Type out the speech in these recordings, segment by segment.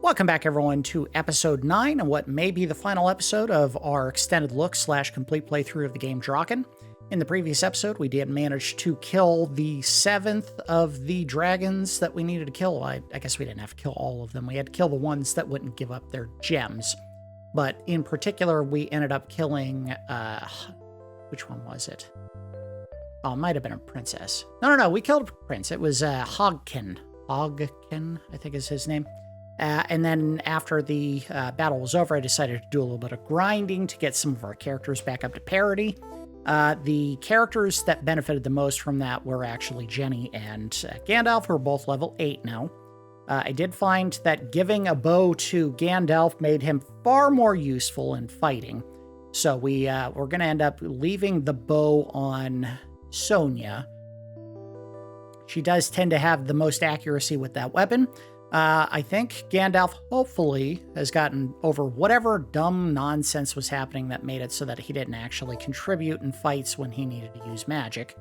Welcome back, everyone, to episode 9 and what may be the final episode of our extended look / complete playthrough of the game Drakkhen. In the previous episode, we did manage to kill the 7th of the dragons that we needed to kill. I guess we didn't have to kill all of them. We had to kill the ones that wouldn't give up their gems. But in particular, we ended up killing, which one was it? Oh, it might have been a princess. No, we killed a prince. It was Hazhulkhen. Hazhulkhen, I think is his name. And then after the battle was over, I decided to do a little bit of grinding to get some of our characters back up to parity. The characters that benefited the most from that were actually Jenny and Gandalf, who are both level 8 now. I did find that giving a bow to Gandalf made him far more useful in fighting. So we're going to end up leaving the bow on Sonya. She does tend to have the most accuracy with that weapon. I think Gandalf hopefully has gotten over whatever dumb nonsense was happening that made it so that he didn't actually contribute in fights when he needed to use magic.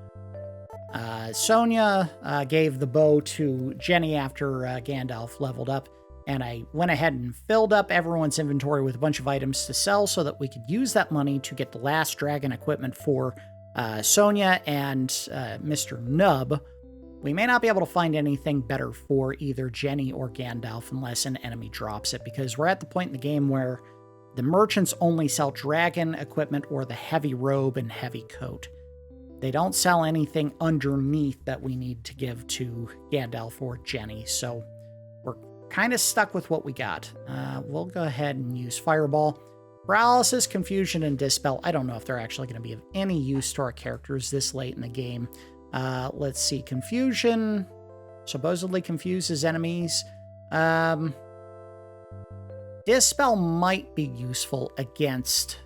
Sonya gave the bow to Jenny after Gandalf leveled up, and I went ahead and filled up everyone's inventory with a bunch of items to sell so that we could use that money to get the last dragon equipment for Sonya and Mr. Nub. We may not be able to find anything better for either Jenny or Gandalf unless an enemy drops it, because we're at the point in the game where the merchants only sell dragon equipment or the heavy robe and heavy coat. They don't sell anything underneath that we need to give to Gandalf or Jenny, so we're kind of stuck with what we got. We'll go ahead and use Fireball. Paralysis, Confusion, and Dispel. I don't know if they're actually going to be of any use to our characters this late in the game. Let's see. Confusion supposedly confuses enemies. Dispel might be useful against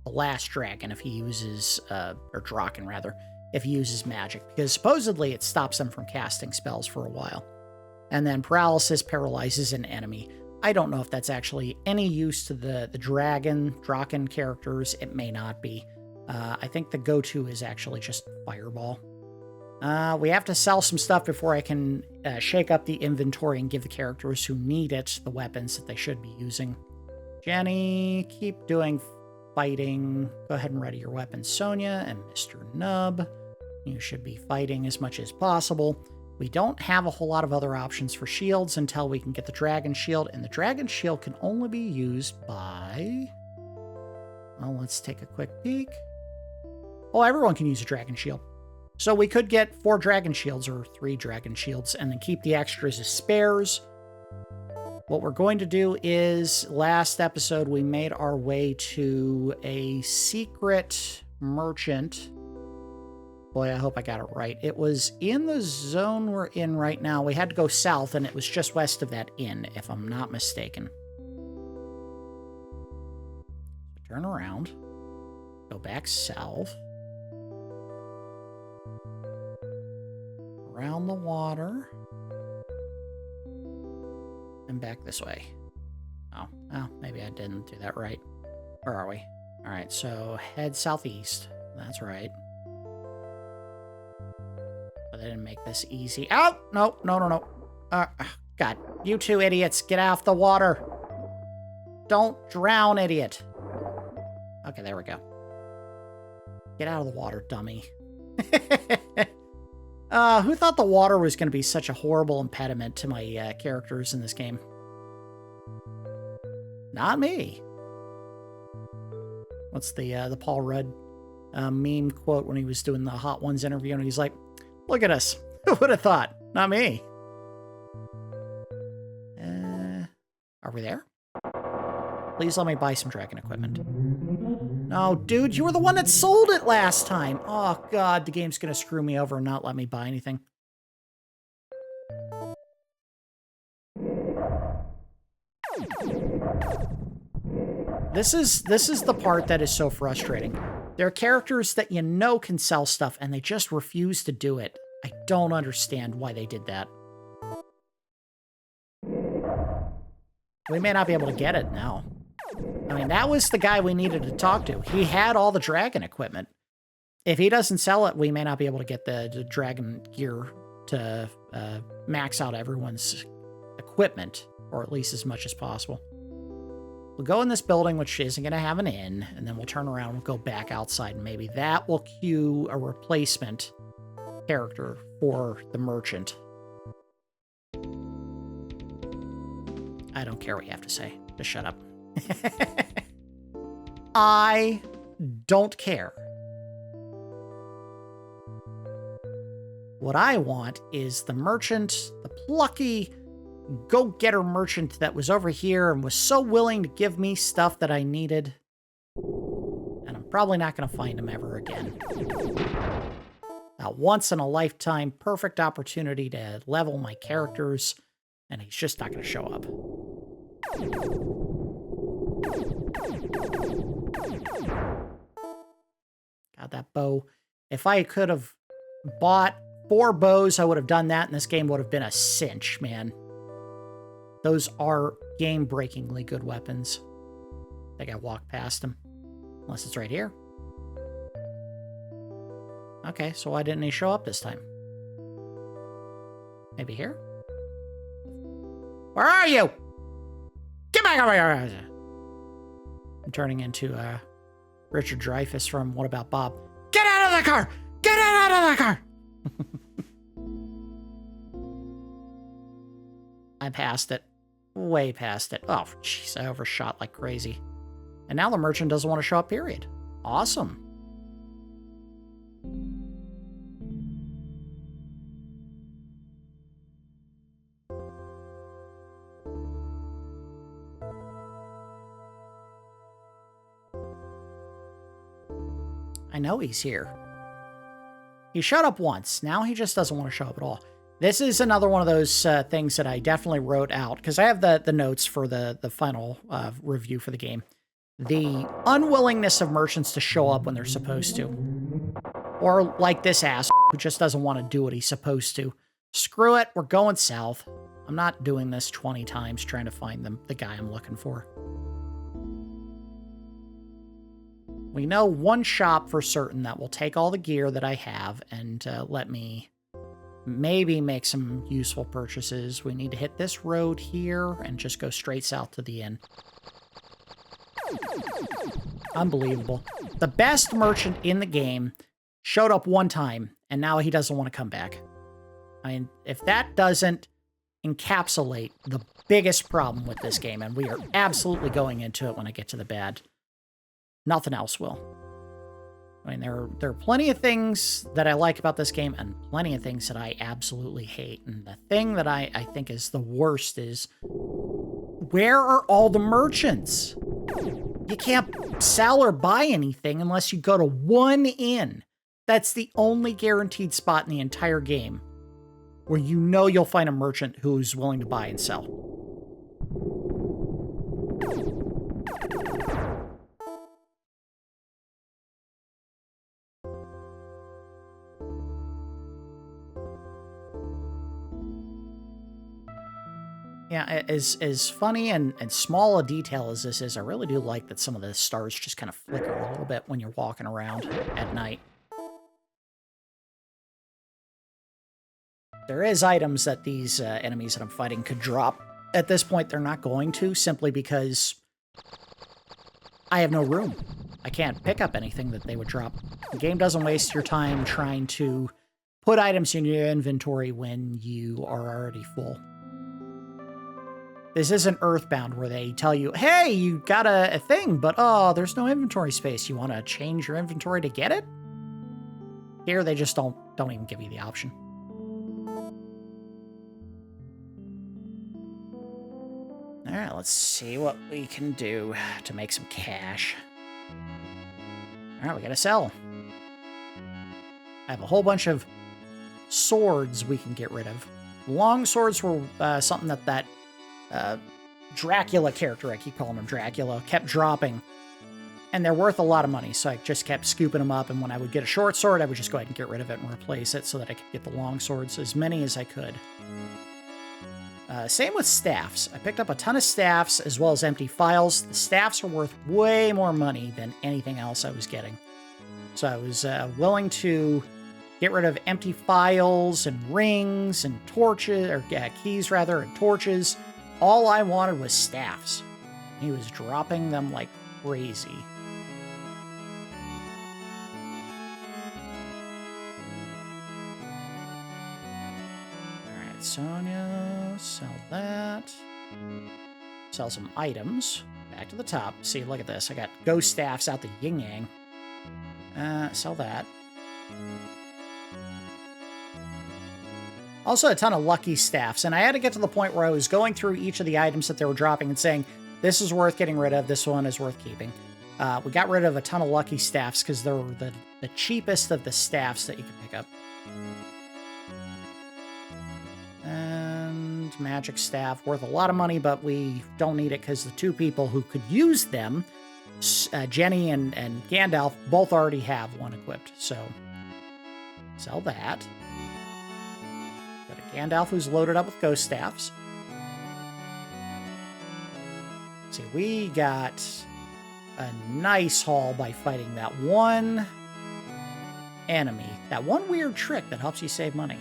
the last dragon if he uses, or Drakkhen rather, if he uses magic, because supposedly it stops them from casting spells for a while. And then Paralysis paralyzes an enemy. I don't know if that's actually any use to the Drakkhen characters. It may not be. I think the go-to is actually just Fireball. We have to sell some stuff before I can shake up the inventory and give the characters who need it the weapons that they should be using. Jenny, keep doing fighting. Go ahead and ready your weapons. Sonya and Mr. Nub, you should be fighting as much as possible. We don't have a whole lot of other options for shields until we can get the dragon shield, and the dragon shield can only be used by... Well, let's take a quick peek. Oh, everyone can use a dragon shield. So we could get 4 dragon shields or 3 dragon shields and then keep the extras as spares. What we're going to do is, last episode, we made our way to a secret merchant. Boy, I hope I got it right. It was in the zone we're in right now. We had to go south, and it was just west of that inn, if I'm not mistaken. Turn around. Go back south. Around the water. And back this way. Oh, maybe I didn't do that right. Where are we? Alright, so head southeast. That's right. But they didn't make this easy. Oh! No. God, you two idiots, get off the water. Don't drown, idiot. Okay, there we go. Get out of the water, dummy. Who thought the water was going to be such a horrible impediment to my characters in this game? Not me. What's the Paul Rudd meme quote when he was doing the Hot Ones interview, and he's like, "Look at us. Who would have thought? Not me." Are we there? Please let me buy some dragon equipment. No, dude, you were the one that sold it last time. Oh, God, the game's going to screw me over and not let me buy anything. This is the part that is so frustrating. There are characters that you know can sell stuff, and they just refuse to do it. I don't understand why they did that. We may not be able to get it now. I mean, that was the guy we needed to talk to. He had all the dragon equipment. If he doesn't sell it, we may not be able to get the dragon gear to max out everyone's equipment. or at least as much as possible. We'll go in this building, which isn't going to have an inn, and then we'll turn around and we'll go back outside, and maybe that will cue a replacement character for the merchant. I don't care what you have to say. Just shut up. I don't care. What I want is the merchant, the plucky go-getter merchant that was over here and was so willing to give me stuff that I needed. And I'm probably not going to find him ever again. A once-in-a-lifetime perfect opportunity to level my characters, and he's just not going to show up. God, that bow. If I could have bought 4 bows, I would have done that, and this game would have been a cinch, man. Those are game-breakingly good weapons. I think I walked past them. Unless it's right here. Okay, so why didn't he show up this time? Maybe here? Where are you? Get back over here! I'm turning into Richard Dreyfuss from What About Bob? Get out of the car! Get out of the car! I passed it. Way past it. Oh, jeez, I overshot like crazy. And now the merchant doesn't want to show up, period. Awesome. I know he's here. He showed up once. Now he just doesn't want to show up at all. This is another one of those things that I definitely wrote out, because I have the notes for the final review for the game. The unwillingness of merchants to show up when they're supposed to. Or like this ass who just doesn't want to do what he's supposed to. Screw it, we're going south. I'm not doing this 20 times trying to find the guy I'm looking for. We know one shop for certain that will take all the gear that I have and let me maybe make some useful purchases. We need to hit this road here and just go straight south to the inn. Unbelievable. The best merchant in the game showed up one time, and now he doesn't want to come back. I mean, if that doesn't encapsulate the biggest problem with this game, and we are absolutely going into it when I get to the bad, nothing else will. I mean, there are plenty of things that I like about this game and plenty of things that I absolutely hate. And the thing that I think is the worst is, where are all the merchants? You can't sell or buy anything unless you go to one inn. That's the only guaranteed spot in the entire game where you know you'll find a merchant who's willing to buy and sell. Yeah, as funny and small a detail as this is, I really do like that some of the stars just kind of flicker a little bit when you're walking around at night. There is items that these enemies that I'm fighting could drop. At this point, they're not going to, simply because I have no room. I can't pick up anything that they would drop. The game doesn't waste your time trying to put items in your inventory when you are already full. This isn't Earthbound where they tell you, hey, you got a thing, but oh, there's no inventory space. You want to change your inventory to get it? Here, they just don't even give you the option. All right, let's see what we can do to make some cash. All right, we got to sell. I have a whole bunch of swords we can get rid of. Long swords were something that Dracula character, I keep calling him Dracula, kept dropping. And they're worth a lot of money, so I just kept scooping them up, and when I would get a short sword, I would just go ahead and get rid of it and replace it so that I could get the long swords, as many as I could. Same with staffs. I picked up a ton of staffs as well as empty files. The staffs are worth way more money than anything else I was getting. So I was willing to get rid of empty files and rings and torches, or keys rather, and torches, all I wanted was staffs. He was dropping them like crazy. Alright, Sonia, sell that. Sell some items. Back to the top. See, look at this. I got ghost staffs out the yin-yang. Sell that. Also a ton of lucky staffs, and I had to get to the point where I was going through each of the items that they were dropping and saying, this is worth getting rid of, this one is worth keeping. We got rid of a ton of lucky staffs because they're the cheapest of the staffs that you can pick up. And magic staff, worth a lot of money, but we don't need it because the two people who could use them, Jenny and Gandalf, both already have one equipped, so sell that. Got a Gandalf who's loaded up with ghost staffs. See, we got a nice haul by fighting that one enemy. That one weird trick that helps you save money.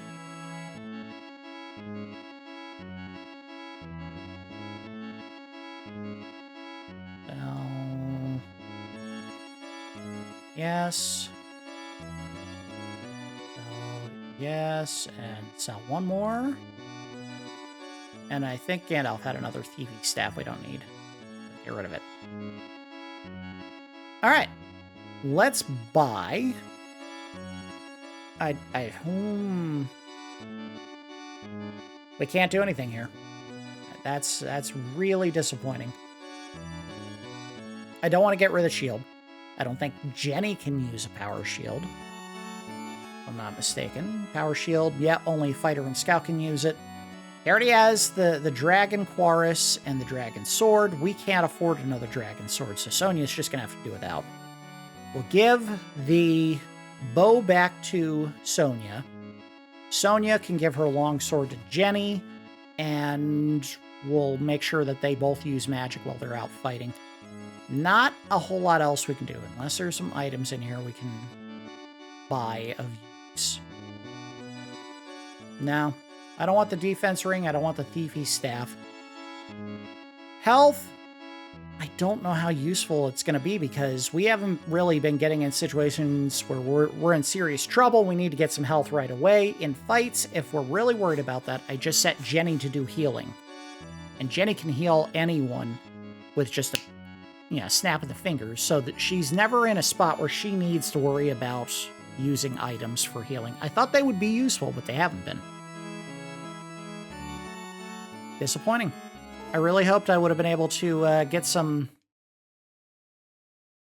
Yes. Yes, and sell one more. And I think Gandalf had another thieving staff we don't need. Get rid of it. Alright. Let's buy. We can't do anything here. That's really disappointing. I don't want to get rid of the shield. I don't think Jenny can use a power shield. If I'm not mistaken. Power shield, yeah, only fighter and scout can use it. He already has the dragon chorus and the dragon sword. We can't afford another dragon sword, so Sonia's just going to have to do without. We'll give the bow back to Sonia. Sonia can give her long sword to Jenny, and we'll make sure that they both use magic while they're out fighting. Not a whole lot else we can do, unless there's some items in here we can buy of use. No, I don't want the defense ring, I don't want the thiefy staff. Health, I don't know how useful it's going to be because we haven't really been getting in situations where we're in serious trouble. We need to get some health right away. In fights, if we're really worried about that, I just set Jenny to do healing. And Jenny can heal anyone with just a snap of the fingers, so that she's never in a spot where she needs to worry about using items for healing. I thought they would be useful, but they haven't been. Disappointing. I really hoped I would have been able to get some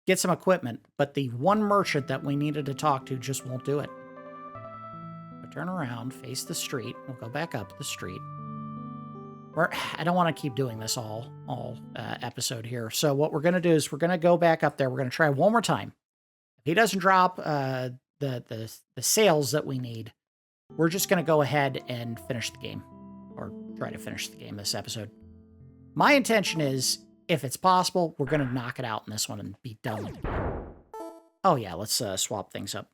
equipment, but the one merchant that we needed to talk to just won't do it. We'll turn around, face the street. We'll go back up the street. I don't want to keep doing this all episode here. So what we're going to do is we're going to go back up there. We're going to try one more time. If he doesn't drop the sales that we need, we're just going to go ahead and finish the game, or try to finish the game this episode. My intention is, if it's possible, we're going to knock it out in this one and be done with it. Oh yeah, let's swap things up.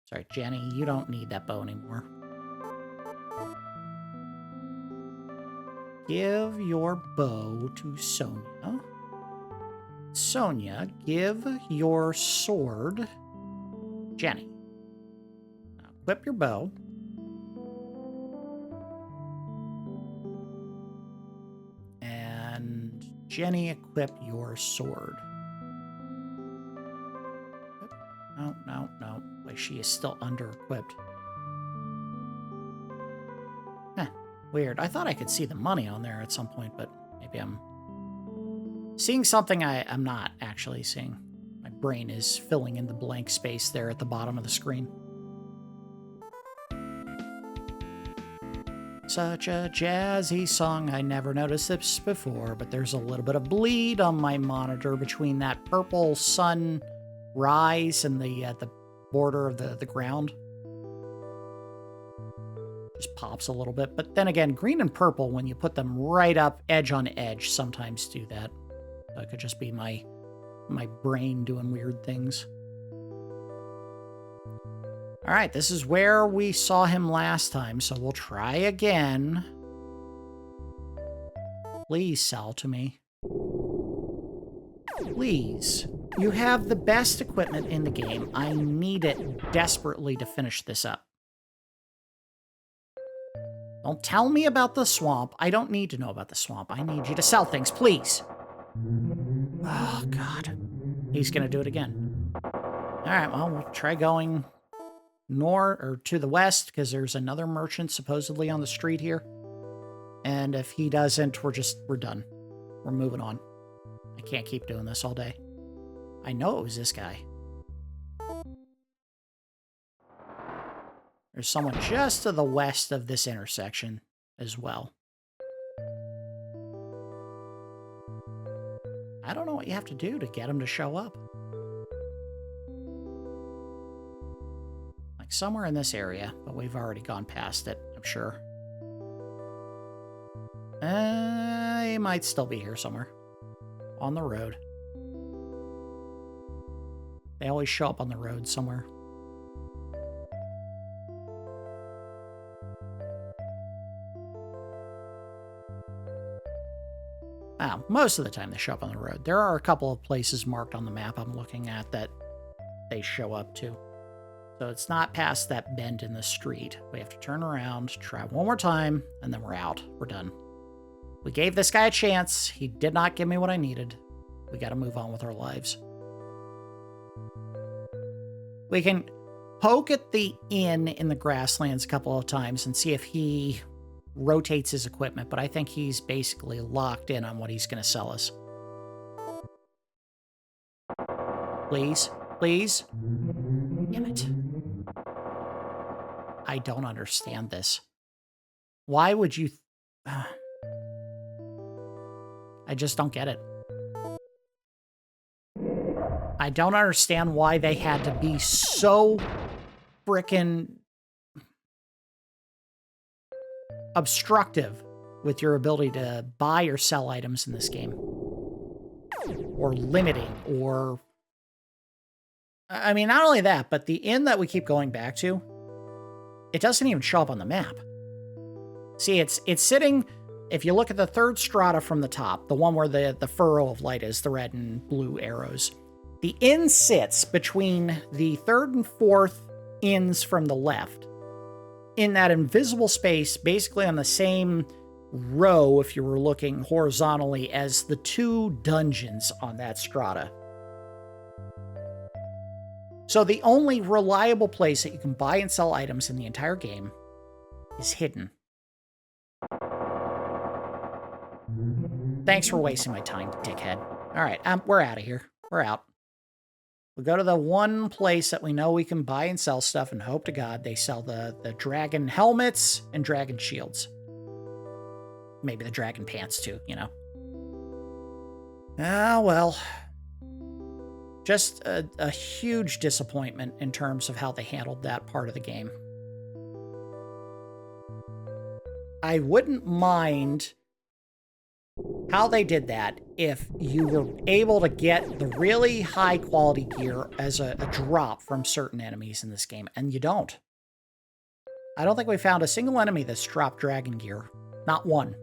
Sorry, Jenny, you don't need that bow anymore. Give your bow to Sonia. Sonia, give your sword Jenny. Now, equip your bow. And Jenny, equip your sword. No. Wait, she is still under-equipped. Weird. I thought I could see the money on there at some point, but maybe I'm seeing something I'm not actually seeing. My brain is filling in the blank space there at the bottom of the screen. Such a jazzy song. I never noticed this before, but there's a little bit of bleed on my monitor between that purple sun rise and the border of the ground. Just pops a little bit. But then again, green and purple, when you put them right up edge on edge, sometimes do that. So it could just be my brain doing weird things. All right, this is where we saw him last time, so we'll try again. Please sell to me. Please. You have the best equipment in the game. I need it desperately to finish this up. Don't tell me about the swamp. I don't need to know about the swamp. I need you to sell things, please. Oh, God. He's going to do it again. All right, well, we'll try going north or to the west because there's another merchant supposedly on the street here. And if he doesn't, we're done. We're moving on. I can't keep doing this all day. I know it was this guy. There's someone just to the west of this intersection as well. I don't know what you have to do to get him to show up. Like somewhere in this area, but we've already gone past it, I'm sure. He might still be here somewhere. On the road. They always show up on the road somewhere. Most of the time they show up on the road. There are a couple of places marked on the map I'm looking at that they show up to. So it's not past that bend in the street. We have to turn around, try one more time, and then we're out. We're done. We gave this guy a chance. He did not give me what I needed. We got to move on with our lives. We can poke at the inn in the grasslands a couple of times and see if he rotates his equipment, but I think he's basically locked in on what he's going to sell us. Please? Please? Damn it. I don't understand this. Why would you... I just don't get it. I don't understand why they had to be so frickin' obstructive with your ability to buy or sell items in this game. Or limiting, or... I mean, not only that, but the inn that we keep going back to, it doesn't even show up on the map. See, it's sitting... If you look at the third strata from the top, the one where the furrow of light is, the red and blue arrows, the inn sits between the third and fourth inns from the left, in that invisible space, basically on the same row, if you were looking horizontally, as the two dungeons on that strata. So the only reliable place that you can buy and sell items in the entire game is hidden. Thanks for wasting my time, dickhead. All right, we're out of here. We're out. We'll go to the one place that we know we can buy and sell stuff, and hope to God they sell the dragon helmets and dragon shields. Maybe the dragon pants too, you know. Ah, well. Just a huge disappointment in terms of how they handled that part of the game. I wouldn't mind how they did that if you were able to get the really high quality gear as a drop from certain enemies in this game, and you don't. I don't think we found a single enemy that's dropped dragon gear. Not one.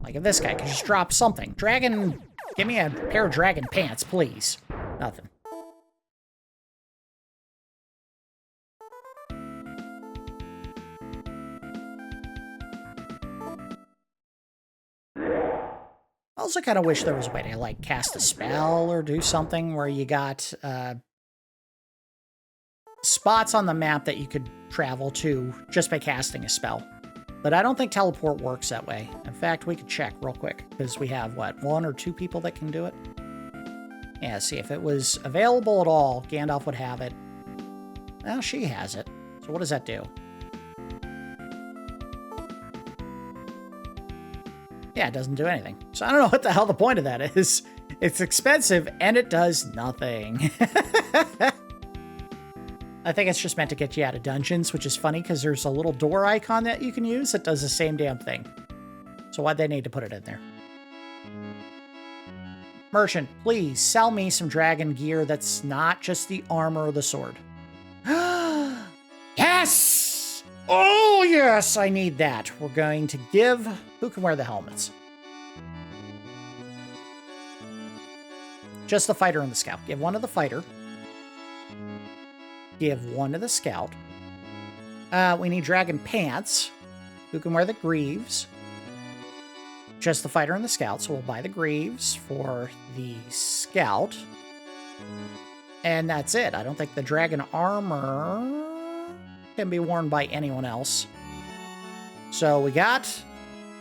Like if this guy could just drop something. Dragon, give me a pair of dragon pants, please. Nothing. I also kind of wish there was a way to, like, cast a spell or do something where you got spots on the map that you could travel to just by casting a spell. But I don't think teleport works that way. In fact, we could check real quick, because we have, what, 1 or 2 people that can do it? Yeah, see, if it was available at all, Gandalf would have it. Well, she has it. So what does that do? Yeah, it doesn't do anything. So I don't know what the hell the point of that is. It's expensive, and it does nothing. I think it's just meant to get you out of dungeons, which is funny because there's a little door icon that you can use that does the same damn thing. So why'd they need to put it in there? Merchant, please sell me some dragon gear that's not just the armor or the sword. Yes! Oh, yes, I need that. We're going to give... Who can wear the helmets? Just the fighter and the scout. Give one to the fighter. Give one to the scout. We need dragon pants. Who can wear the greaves? Just the fighter and the scout, so we'll buy the greaves for the scout. And that's it. I don't think the dragon armor can be worn by anyone else. So we got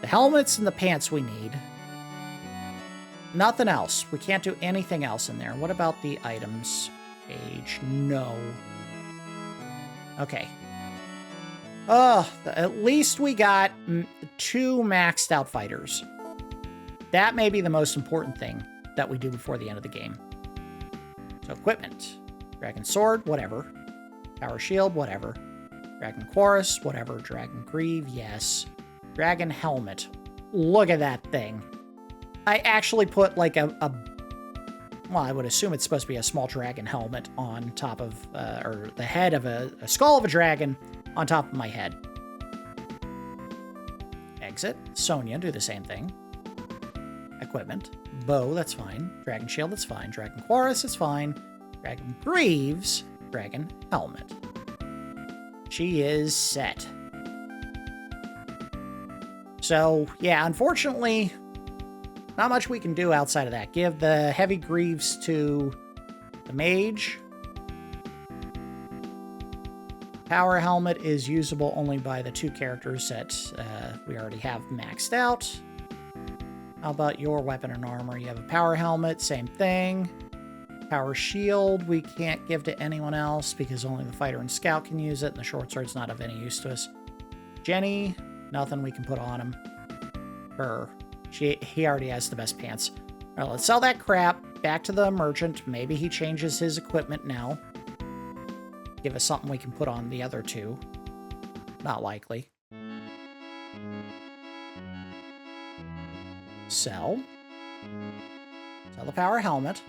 the helmets and the pants we need. Nothing else. We can't do anything else in there. What about the items page? No. Okay. Oh, at least we got 2 maxed out fighters. That may be the most important thing that we do before the end of the game. So equipment. Dragon sword, whatever. Power shield, whatever. Dragon chorus, whatever. Dragon greave, yes. Dragon helmet. Look at that thing. I actually put like well, I would assume it's supposed to be a small dragon helmet on top of, or the head of a skull of a dragon on top of my head. Exit. Sonya, do the same thing. Equipment. Bow, that's fine. Dragon shield, that's fine. Dragon chorus, that's fine. Dragon greaves. Dragon helmet. She is set. So, yeah, unfortunately, not much we can do outside of that. Give the heavy greaves to the mage. Power helmet is usable only by the 2 characters that we already have maxed out. How about your weapon and armor? You have a power helmet, same thing. Power shield, we can't give to anyone else because only the fighter and scout can use it, and the short sword's not of any use to us. Jenny, nothing we can put on him. He already has the best pants. All right, let's sell that crap. Back to the merchant. Maybe he changes his equipment now. Give us something we can put on the other 2. Not likely. Sell. Sell the power helmet.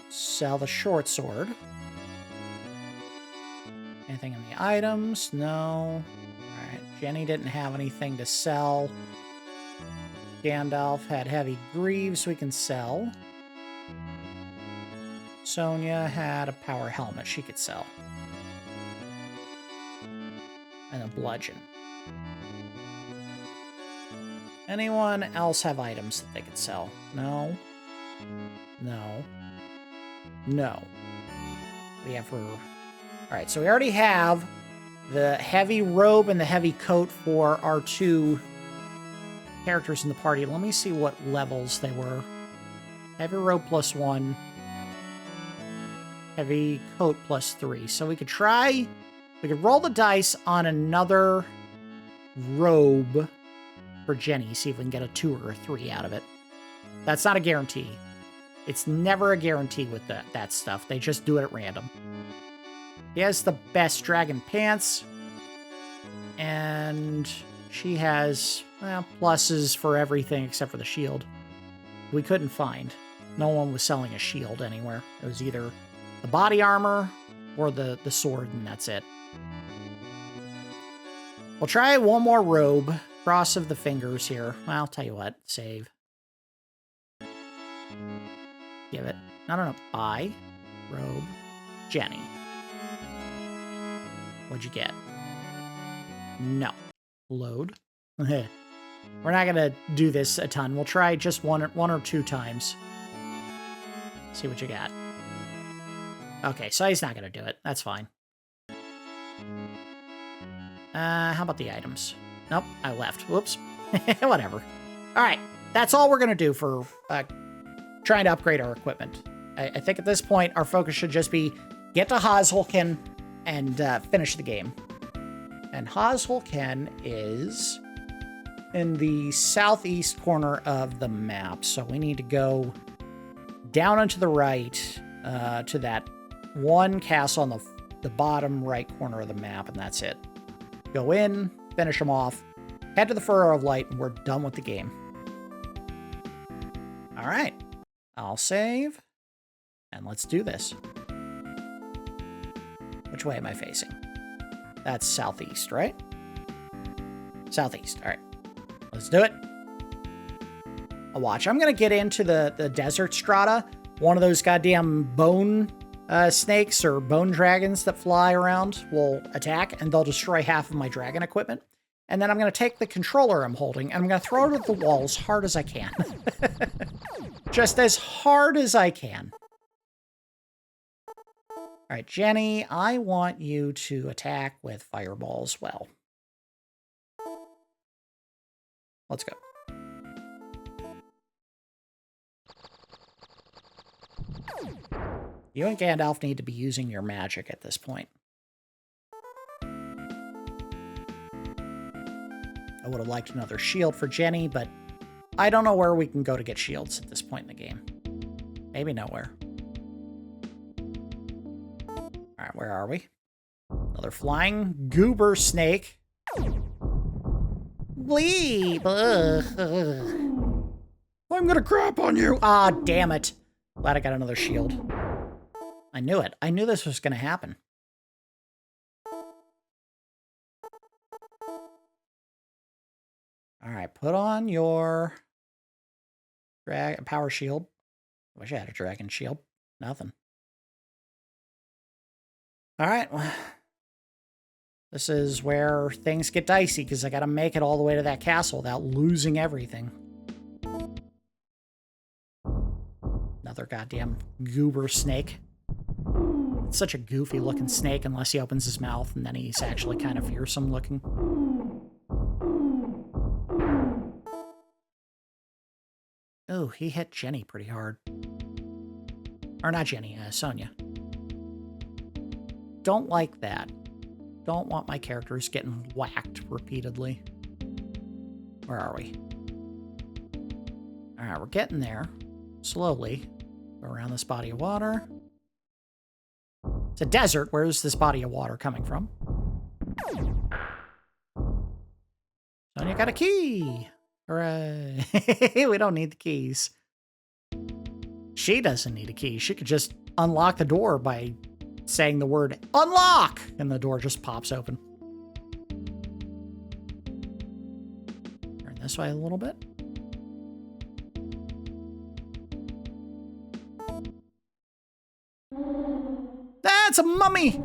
Sell the short sword. Anything in the items? No. Alright, Jenny didn't have anything to sell. Gandalf had heavy greaves we can sell. Sonya had a power helmet she could sell. And a bludgeon. Anyone else have items that they could sell? No. No. No. What do you have for... Alright, so we already have the heavy robe and the heavy coat for our 2 characters in the party. Let me see what levels they were. Heavy robe +1. Heavy coat +3. So we could try... We could roll the dice on another robe for Jenny. See if we can get a 2 or a 3 out of it. That's not a guarantee. It's never a guarantee with that stuff. They just do it at random. He has the best dragon pants. And she has, well, pluses for everything except for the shield. We couldn't find. No one was selling a shield anywhere. It was either the body armor or the sword, and that's it. We'll try one more robe. Cross of the fingers here. Well, I'll tell you what. Save. Give it. No. Buy. Robe. Jenny. What'd you get? No. Load. We're not going to do this a ton. We'll try just one or 2 times. See what you got. Okay, so he's not going to do it. That's fine. How about the items? Nope, I left. Whoops. Whatever. All right, that's all we're going to do for trying to upgrade our equipment. I think at this point, our focus should just be get to Hazhulkhen and finish the game. And Hazhulkhen is in the southeast corner of the map, so we need to go down and to the right to that one castle on the bottom right corner of the map, and that's it. Go in, finish them off, head to the Furrow of Light, and we're done with the game. All right. I'll save. And let's do this. Which way am I facing? That's southeast, right? Southeast. All right. Let's do it. I'll watch. I'm going to get into the desert strata. One of those goddamn bone snakes or bone dragons that fly around will attack, and they'll destroy half of my dragon equipment. And then I'm going to take the controller I'm holding, and I'm going to throw it at the wall as hard as I can. Just as hard as I can. All right, Jenny, I want you to attack with Fireball as well. Let's go. You and Gandalf need to be using your magic at this point. I would have liked another shield for Jenny, but I don't know where we can go to get shields at this point in the game. Maybe nowhere. All right, where are we? Another flying goober snake. Bleep. I'm gonna crap on you. Ah, damn it. Glad I got another shield. I knew it. I knew this was gonna happen. All right, put on your power shield. Wish I had a dragon shield. Nothing. All right, well, this is where things get dicey because I got to make it all the way to that castle without losing everything. Another goddamn goober snake. It's such a goofy looking snake unless he opens his mouth, and then he's actually kind of fearsome looking. Oh, he hit Jenny pretty hard. Or not Jenny, Sonia. Don't like that. Don't want my characters getting whacked repeatedly. Where are we? All right, we're getting there. Slowly. Go around this body of water. It's a desert. Where's this body of water coming from? Sonia got a key! Hooray! We don't need the keys. She doesn't need a key. She could just unlock the door by saying the word unlock, and the door just pops open. Turn this way a little bit. That's a mummy!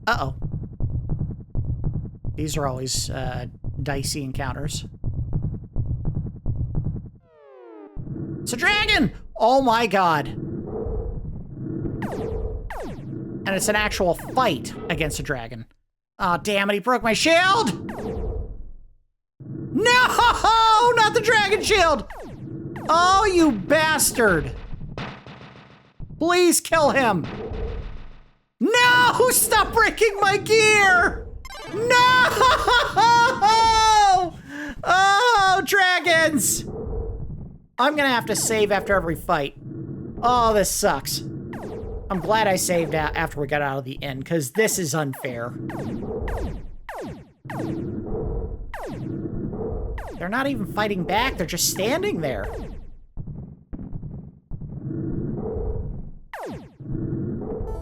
Uh-oh. These are always dicey encounters. It's a dragon! Oh my god. And it's an actual fight against a dragon. Aw, oh, damn it, he broke my shield! No! Not the dragon shield! Oh, you bastard! Please kill him! No! Stop breaking my gear! No! Oh, dragons! I'm gonna have to save after every fight. Oh, this sucks. I'm glad I saved after we got out of the inn, because this is unfair. They're not even fighting back, they're just standing there.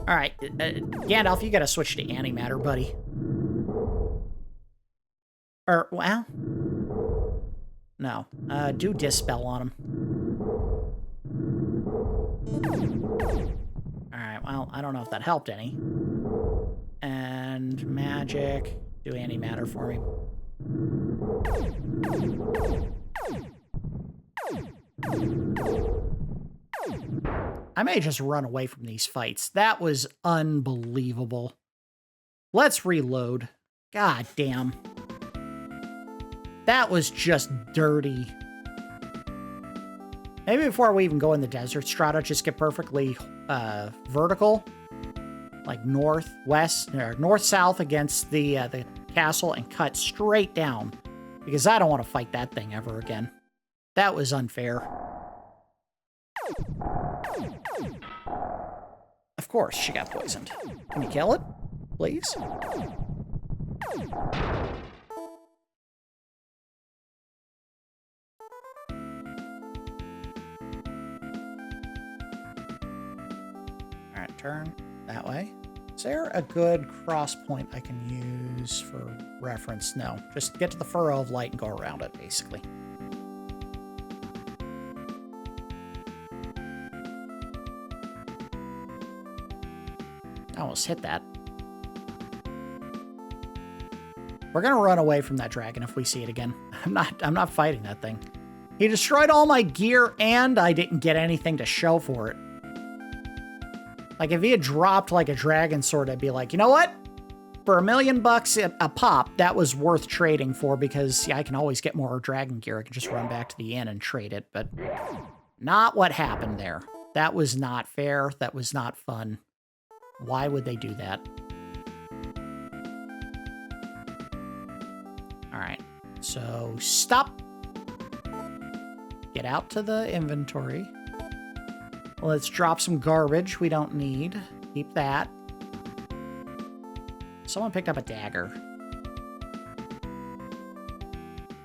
Alright, Gandalf, you gotta switch to antimatter, buddy. Or, well... No. Do Dispel on him. Alright, well, I don't know if that helped any. And magic. Do antimatter for me. I may just run away from these fights. That was unbelievable. Let's reload. God damn. That was just dirty. Maybe before we even go in the desert strata, just get perfectly vertical. Like north-west, or north-south against the castle and cut straight down. Because I don't want to fight that thing ever again. That was unfair. Of course, she got poisoned. Can you kill it, please? Alright, turn that way. Is there a good cross point I can use for reference? No. Just get to the furrow of light and go around it, basically. I almost hit that. We're gonna run away from that dragon if we see it again. I'm not fighting that thing. He destroyed all my gear and I didn't get anything to show for it. Like, if he had dropped, like, a dragon sword, I'd be like, you know what? For $1 million a pop, that was worth trading for because, yeah, I can always get more dragon gear. I can just run back to the inn and trade it, but not what happened there. That was not fair. That was not fun. Why would they do that? All right, so stop. Get out to the inventory. Let's drop some garbage we don't need. Keep that. Someone picked up a dagger.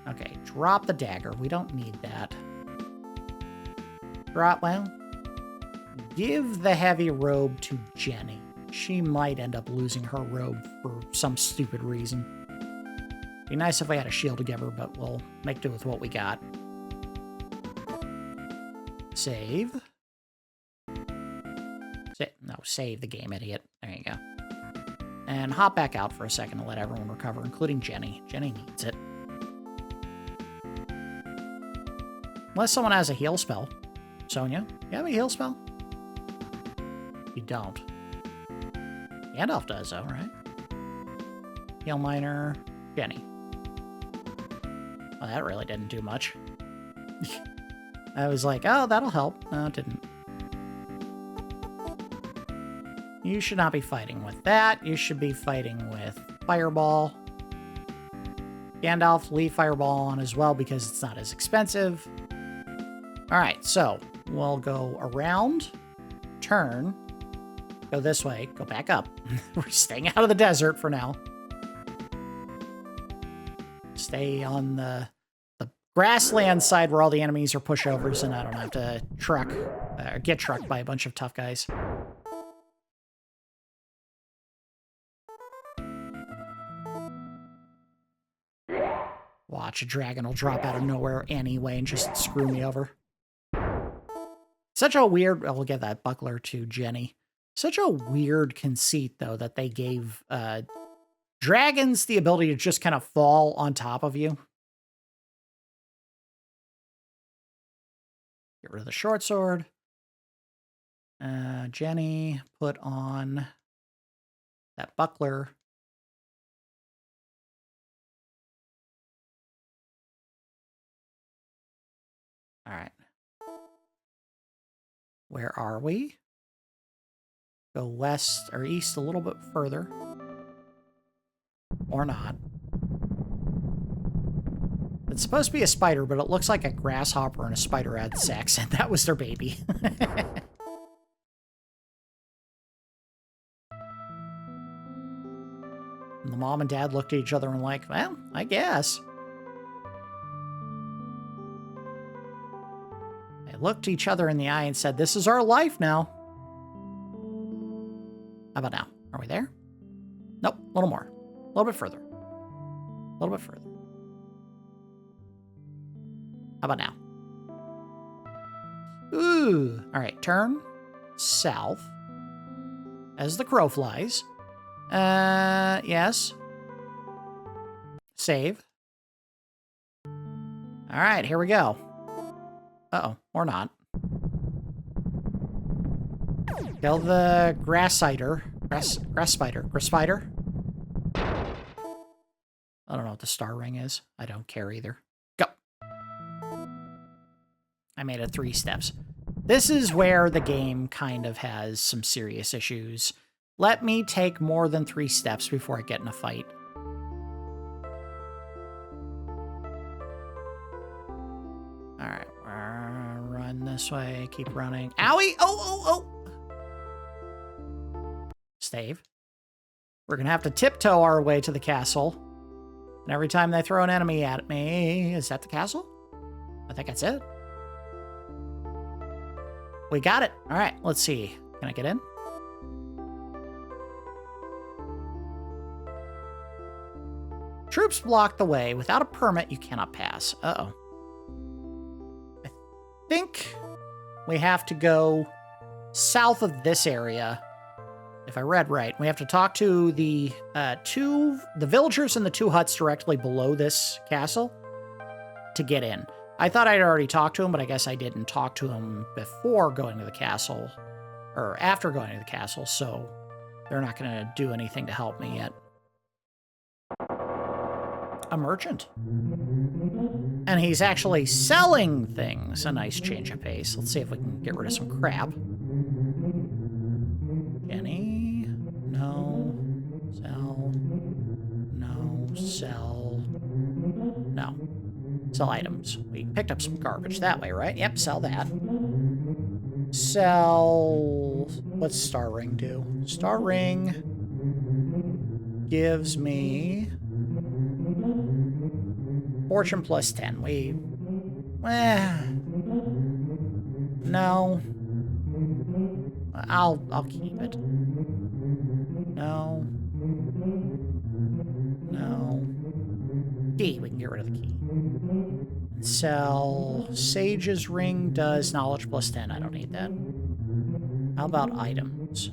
Okay, drop the dagger. We don't need that. Well, give the heavy robe to Jenny. She might end up losing her robe for some stupid reason. Be nice if I had a shield to give her, but we'll make do with what we got. Save. No, save the game, idiot. There you go. And hop back out for a second to let everyone recover, including Jenny. Jenny needs it. Unless someone has a heal spell. Sonia, you have a heal spell? You don't. Gandalf does, though, right? Heal miner, Jenny. Well, that really didn't do much. I was like, oh, that'll help. No, it didn't. You should not be fighting with that. You should be fighting with Fireball. Gandalf, leave Fireball on as well because it's not as expensive. Alright, so we'll go around, turn, go this way, go back up. We're staying out of the desert for now. Stay on the grassland side where all the enemies are pushovers and I don't have to get trucked by a bunch of tough guys. Watch, a dragon will drop out of nowhere anyway and just screw me over. Such a weird... We'll give that buckler to Jenny. Such a weird conceit, though, that they gave dragons the ability to just kind of fall on top of you. Get rid of the short sword. Jenny, put on that buckler. All right. Where are we? Go west or east a little bit further. Or not. It's supposed to be a spider, but it looks like a grasshopper and a spider had sex, and that was their baby. And the mom and dad looked at each other and like, well, I guess. Looked each other in the eye and said, this is our life now. How about now? Are we there? Nope, a little more. A little bit further. A little bit further. How about now? Ooh. All right, turn south as the crow flies. Yes. Save. All right, here we go. Uh-oh, or not. Kill the grass spider. Grass spider. I don't know what the star ring is. I don't care either. Go. I made it 3 steps. This is where the game kind of has some serious issues. Let me take more than 3 steps before I get in a fight. All right. run this way. Keep running. Owie! Oh! Stave. We're going to have to tiptoe our way to the castle. And every time they throw an enemy at me... Is that the castle? I think that's it. We got it. All right, let's see. Can I get in? Troops block the way. Without a permit, you cannot pass. Uh-oh. I think we have to go south of this area. If I read right, we have to talk to the villagers in the 2 huts directly below this castle to get in. I thought I'd already talked to him, but I guess I didn't talk to him before going to the castle, or after going to the castle, so they're not going to do anything to help me yet. A merchant. And he's actually selling things. A nice change of pace. Let's see if we can get rid of some crap. Jenny. No. Sell. No. Sell. No. Sell items. We picked up some garbage that way, right? Yep, sell that. Sell... What's Star Ring do? Star Ring gives me... Fortune plus 10. We... No. I'll keep it. No. No. Key. We can get rid of the key. Sell. Sage's ring does knowledge plus 10. I don't need that. How about items?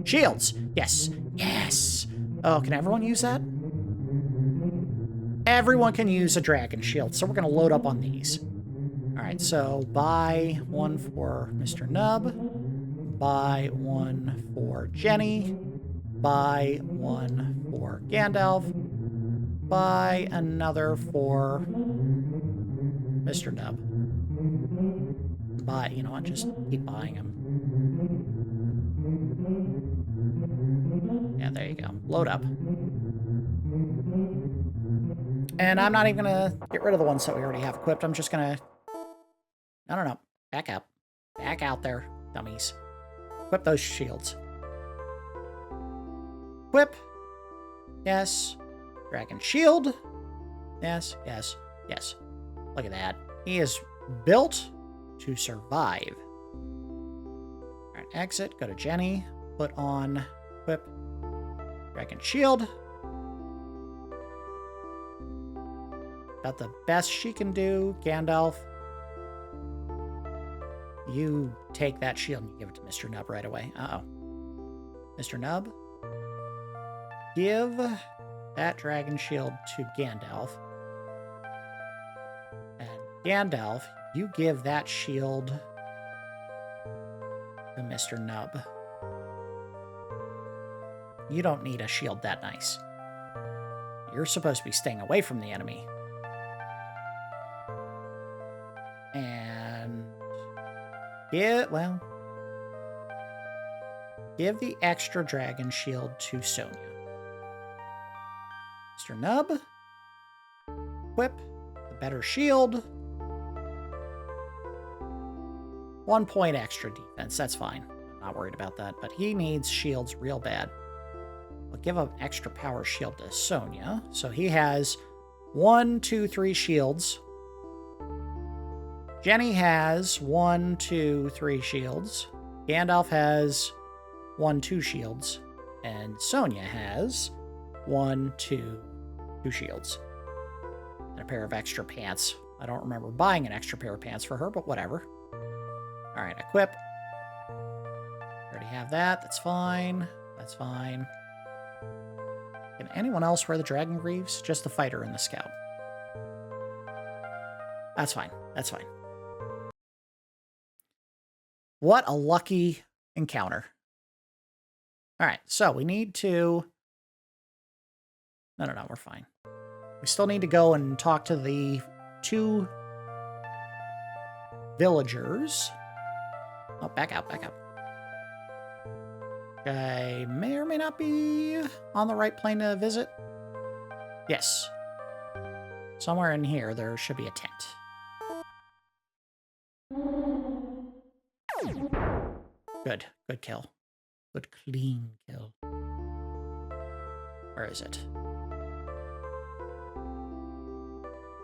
Shields. Yes. Yes. Oh, can everyone use that? Everyone can use a dragon shield, so we're going to load up on these. All right, so buy one for Mr. Nub. Buy one for Jenny. Buy one for Gandalf. Buy another for Mr. Nub. Buy, you know what, just keep buying them. Yeah, there you go. Load up. And I'm not even going to get rid of the ones that we already have equipped. I'm just going to... No. Back up. Back out there, dummies. Equip those shields. Equip. Yes. Dragon shield. Yes. Look at that. He is built to survive. All right, exit. Go to Jenny. Put on... Equip. Dragon shield. About the best she can do. Gandalf. You take that shield and you give it to Mr. Nub right away. Uh-oh. Mr. Nub. Give that dragon shield to Gandalf. And Gandalf, you give that shield to Mr. Nub. You don't need a shield that nice. You're supposed to be staying away from the enemy. And... give the extra dragon shield to Sonia. Mr. Nub. Equip the better shield. 1 point extra defense. That's fine. I'm not worried about that. But he needs shields real bad. I'll give an extra power shield to Sonia. So he has 1, 2, 3 shields. Jenny has 1, 2, 3 shields. Gandalf has 1, 2 shields. And Sonia has 1, 2, 2 shields. And a pair of extra pants. I don't remember buying an extra pair of pants for her, but whatever. Alright, equip. Already have that. That's fine. That's fine. Can anyone else wear the dragon greaves? Just the fighter and the scout. That's fine. That's fine. What a lucky encounter. Alright, so we need to... No, we're fine. We still need to go and talk to the 2 villagers. Oh, back out. I may or may not be on the right plane to visit. Yes. Somewhere in here, there should be a tent. Good. Good kill. Good clean kill. Where is it?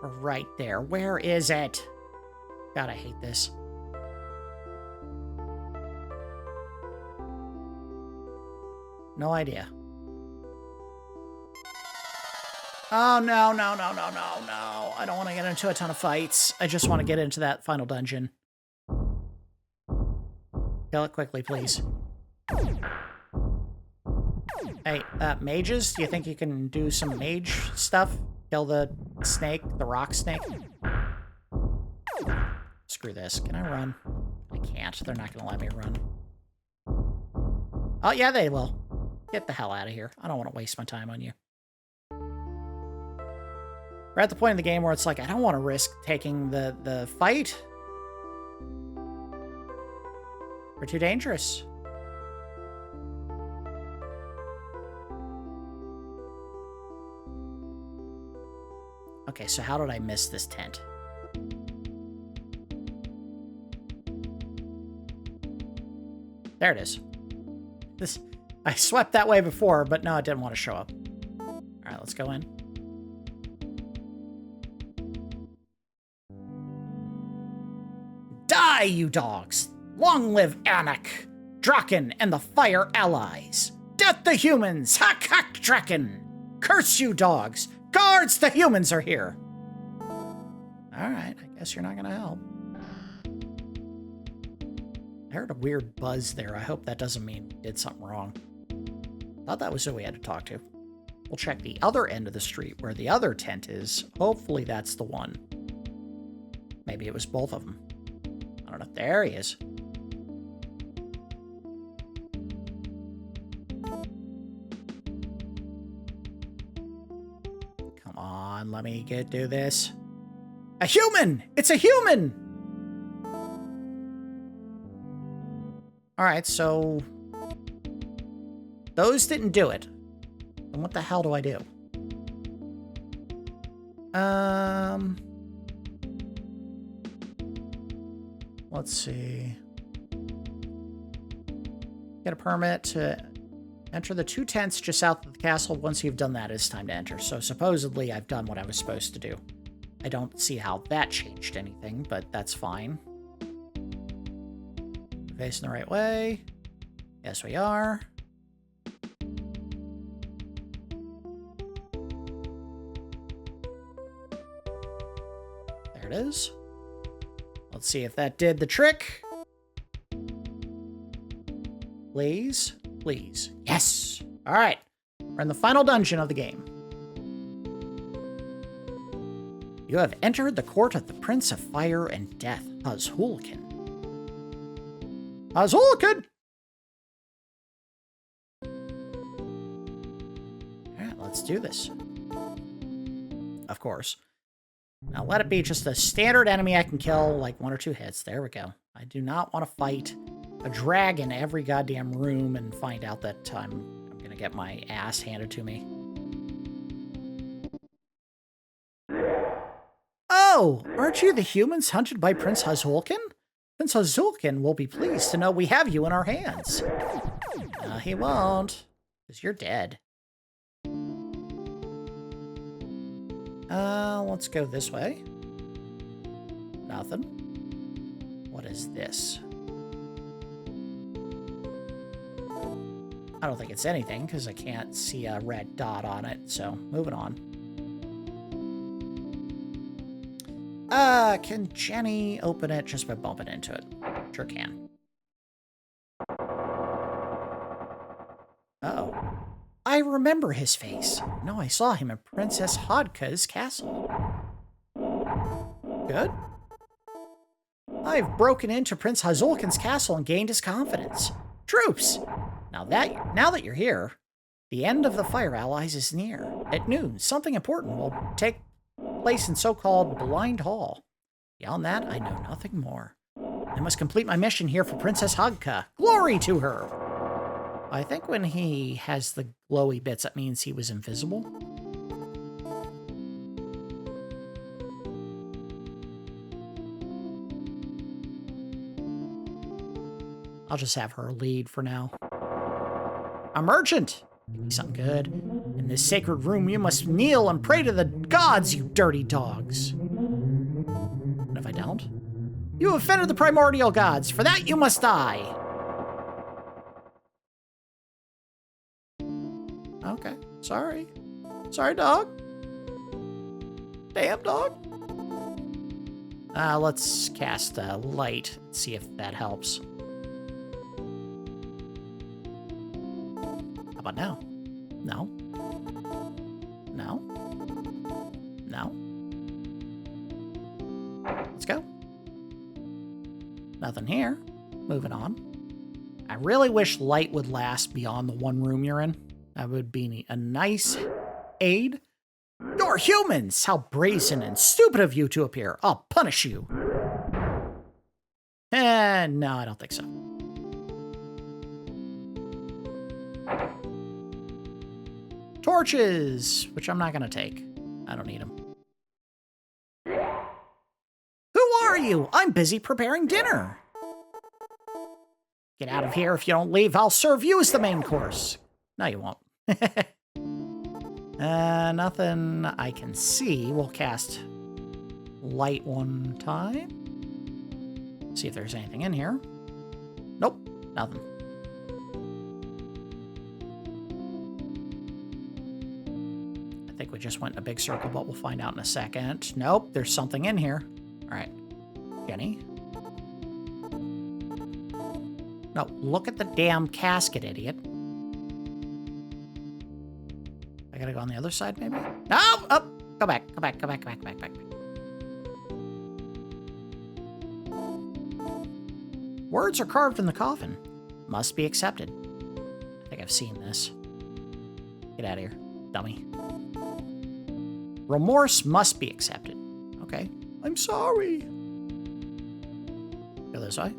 Right there. Where is it? God, I hate this. No idea. Oh, no, no, no, no, no, no. I don't want to get into a ton of fights. I just want to get into that final dungeon. Kill it quickly, please. Hey, mages, do you think you can do some mage stuff? Kill the snake, the rock snake? Screw this. Can I run? I can't. They're not going to let me run. Oh, yeah, they will. Get the hell out of here. I don't want to waste my time on you. We're at the point in the game where it's like, I don't want to risk taking the fight. We're too dangerous. Okay, so how did I miss this tent? There it is. I swept that way before, but no, it didn't want to show up. All right, let's go in. Die, you dogs! Long live Anak, Drakkhen, and the Fire Allies! Death to humans! Hack, hack, Drakkhen! Curse you, dogs! Guards, the humans are here! Alright, I guess you're not gonna help. I heard a weird buzz there. I hope that doesn't mean we did something wrong. Thought that was who we had to talk to. We'll check the other end of the street where the other tent is. Hopefully that's the one. Maybe it was both of them. I don't know. There he is. Come on, let me do this. A human! It's a human! Alright, so those didn't do it. Then what the hell do I do? Let's see. Get a permit to enter the 2 tents just south of the castle. Once you've done that, it's time to enter. So supposedly I've done what I was supposed to do. I don't see how that changed anything, but that's fine. Facing the right way. Yes, we are. There it is. Let's see if that did the trick. Please. Please. Yes! Alright. We're in the final dungeon of the game. You have entered the court of the Prince of Fire and Death, Hazhulkhen. Hazhulkhen! Alright, let's do this. Of course. Now let it be just a standard enemy I can kill, like 1 or 2 hits. There we go. I do not want to fight a dragon every goddamn room and find out that I'm gonna get my ass handed to me. Oh, aren't you the humans hunted by Prince Hazhulkhen? Prince Hazhulkhen will be pleased to know we have you in our hands. No, he won't, because you're dead. Let's go this way. Nothing. What is this? I don't think it's anything, because I can't see a red dot on it, so moving on. Can Jenny open it just by bumping into it? Sure can. Uh-oh. I remember his face. No, I saw him in Princess Hodka's castle. Good. I've broken into Prince Hazhulkhen's castle and gained his confidence. Troops! Now that you're here, the end of the Fire Allies is near. At noon, something important will take place in so-called Blind Hall. Beyond that, I know nothing more. I must complete my mission here for Princess Hodka. Glory to her! I think when he has the glowy bits, that means he was invisible. I'll just have her lead for now. A merchant! Give me something good. In this sacred room, you must kneel and pray to the gods, you dirty dogs. And if I don't? You have offended the primordial gods. For that, you must die. Okay. Sorry. Sorry, dog. Damn, dog. Let's cast light. See if that helps. How about now? No. No. No. Let's go. Nothing here. Moving on. I really wish light would last beyond the one room you're in. That would be a nice aid. You're humans! How brazen and stupid of you to appear. I'll punish you. No, I don't think so. Torches, which I'm not going to take. I don't need them. Who are you? I'm busy preparing dinner. Get out of here. If you don't leave, I'll serve you as the main course. No, you won't. Nothing I can see. We'll cast light one time. See if there's anything in here. Nope, nothing. I think we just went in a big circle, but we'll find out in a second. Nope, there's something in here. All right, Jenny. No, look at the damn casket, idiot. I gotta go on the other side, maybe? No! Oh! Go back, go back, go back, go back, go back, go back. Words are carved in the coffin. Must be accepted. I think I've seen this. Get out of here, dummy. Remorse must be accepted. Okay. I'm sorry. Go this way.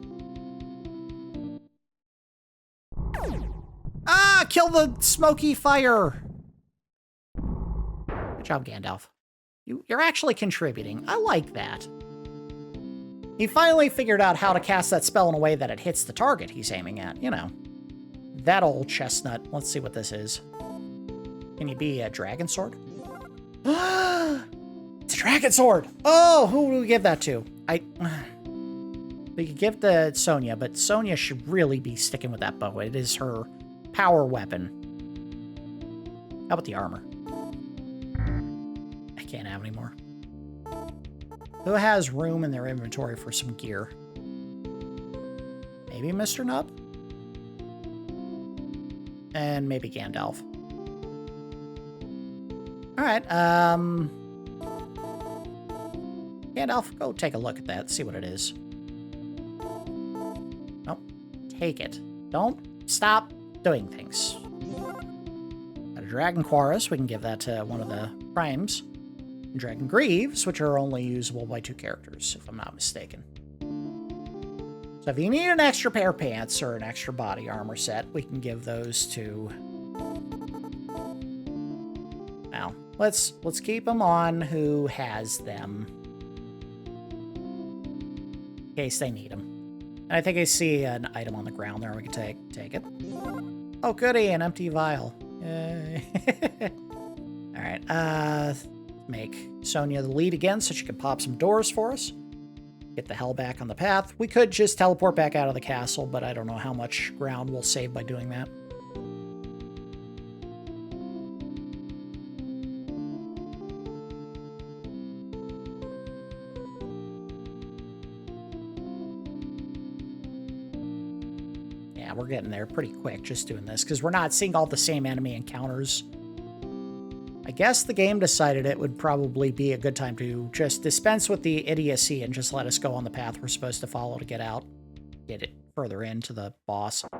Ah! Kill the smoky fire! Good job, Gandalf. You're actually contributing. I like that. He finally figured out how to cast that spell in a way that it hits the target he's aiming at. You know. That old chestnut. Let's see what this is. Can you be a dragon sword? It's a dragon sword! Oh, who do we give that to? We could give the Sonya, but Sonya should really be sticking with that bow. It is her power weapon. How about the armor? I can't have any more. Who has room in their inventory for some gear? Maybe Mr. Nub? And maybe Gandalf. Alright, Gandalf, go take a look at that, see what it is. Nope. Take it. Don't stop doing things. Got a Dragon Chorus, we can give that to one of the primes. And Dragon Greaves, which are only usable by 2 characters, if I'm not mistaken. So if you need an extra pair of pants or an extra body armor set, we can give those to... Now, let's keep them on who has them. In case they need them. And I think I see an item on the ground there we can take it. Oh, goody, an empty vial. Yay. Alright, make Sonya the lead again so she can pop some doors for us. Get the hell back on the path. We could just teleport back out of the castle, but I don't know how much ground we'll save by doing that. Yeah, we're getting there pretty quick just doing this, because we're not seeing all the same enemy encounters. I guess the game decided it would probably be a good time to just dispense with the idiocy and just let us go on the path we're supposed to follow to get out. Get it further into the boss. I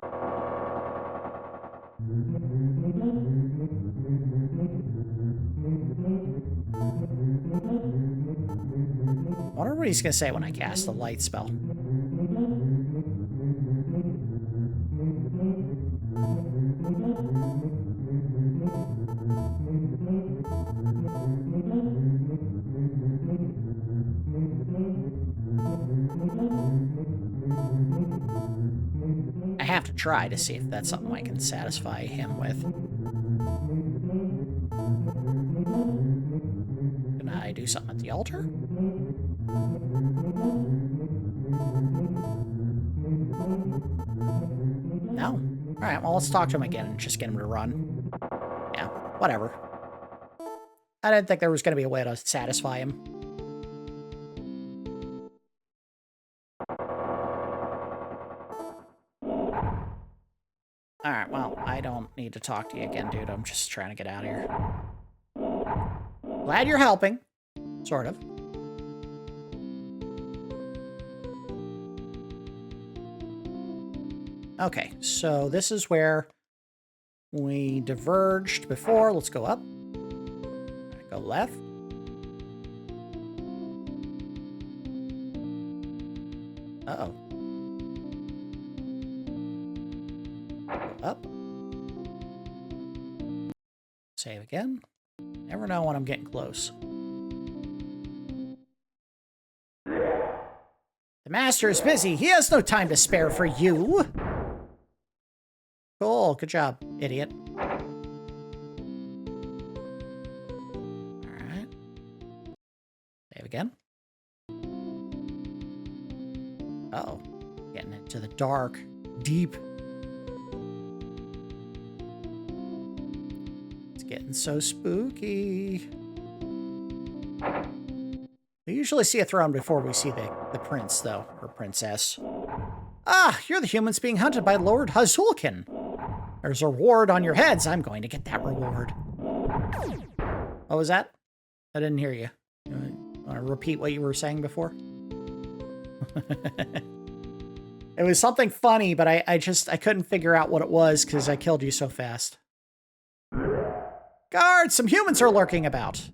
wonder what he's going to say when I cast the light spell. to try to see if that's something I can satisfy him with. Can I do something at the altar? No? Alright, well, let's talk to him again and just get him to run. Yeah, whatever. I didn't think there was going to be a way to satisfy him. Alright, well, I don't need to talk to you again, dude. I'm just trying to get out of here. Glad you're helping. Sort of. Okay, so this is where we diverged before. Let's go up. Go left. Uh-oh. Up. Save again. Never know when I'm getting close. The master is busy. He has no time to spare for you. Cool. Good job, idiot. Alright. Save again. Uh-oh. Getting into the dark. Deep. It's getting so spooky. We usually see a throne before we see the prince, though. Or princess. Ah, you're the humans being hunted by Lord Hazhulkhen. There's a reward on your heads. I'm going to get that reward. What was that? I didn't hear you. Want to repeat what you were saying before? It was something funny, but I couldn't figure out what it was because I killed you so fast. Guards, some humans are lurking about.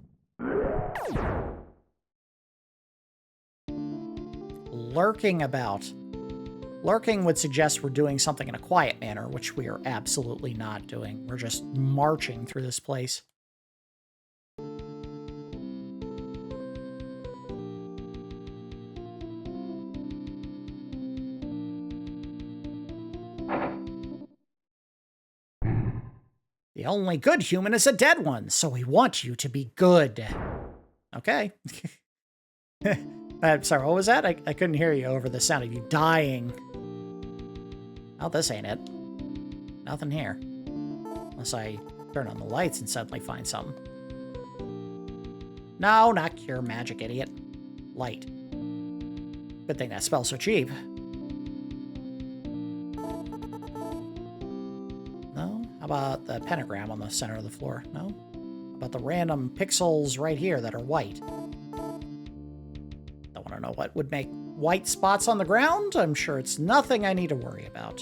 Lurking about. Lurking would suggest we're doing something in a quiet manner, which we are absolutely not doing. We're just marching through this place. The only good human is a dead one, so we want you to be good. Okay. I'm sorry, what was that? I couldn't hear you over the sound of you dying. Oh, this ain't it. Nothing here. Unless I turn on the lights and suddenly find something. No, not cure magic, idiot. Light. Good thing that spell's so cheap. No? How about the pentagram on the center of the floor? No? How about the random pixels right here that are white? Don't want to know what would make white spots on the ground. I'm sure it's nothing I need to worry about.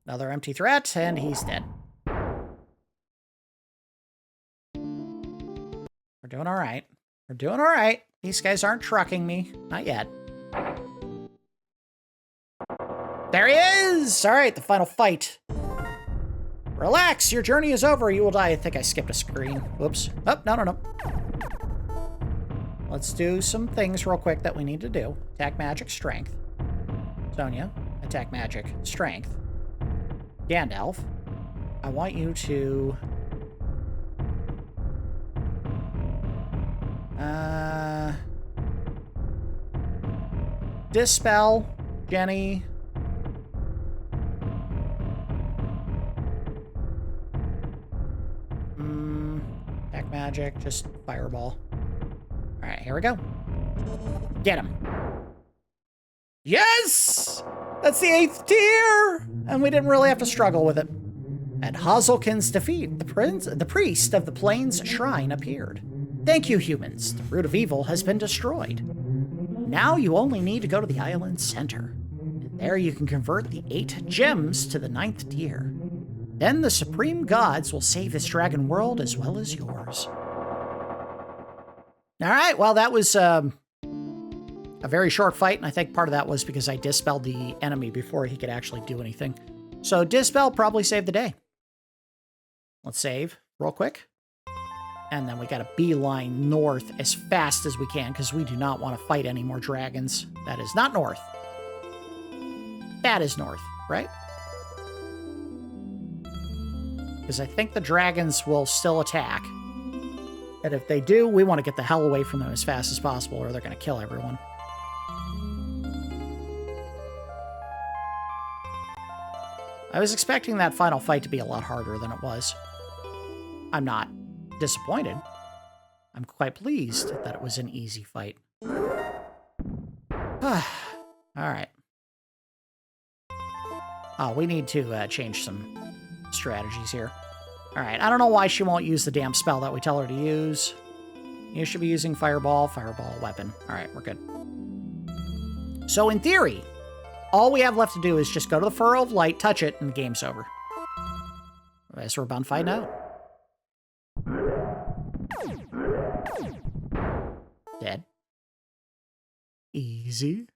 Another empty threat, and he's dead. We're doing all right. We're doing all right. These guys aren't trucking me. Not yet. There he is! All right, the final fight. Relax, your journey is over. You will die. I think I skipped a screen. Whoops. Oh, no. Let's do some things real quick that we need to do. Attack magic, strength. Sonia, attack magic, strength. Gandalf, I want you to... Dispel, Jenny. Attack magic, just fireball. Alright, here we go. Get him. Yes! That's the 8th tier! And we didn't really have to struggle with it. At Hazhulkhen's defeat, the priest of the Plains Shrine appeared. Thank you, humans. The root of evil has been destroyed. Now you only need to go to the island's center. And there you can convert the 8 gems to the 9th tier. Then the supreme gods will save this dragon world as well as yours. Alright, well that was a very short fight, and I think part of that was because I dispelled the enemy before he could actually do anything. So dispel probably saved the day. Let's save real quick. And then we got to beeline north as fast as we can because we do not want to fight any more dragons. That is not north. That is north, right? Because I think the dragons will still attack. And if they do, we want to get the hell away from them as fast as possible or they're going to kill everyone. I was expecting that final fight to be a lot harder than it was. I'm not disappointed. I'm quite pleased that it was an easy fight. All right. Oh, we need to change some strategies here. All right, I don't know why she won't use the damn spell that we tell her to use. You should be using fireball weapon. All right, we're good. So in theory, all we have left to do is just go to the furrow of light, touch it, and the game's over. I guess we're about to find out. Dead. Easy.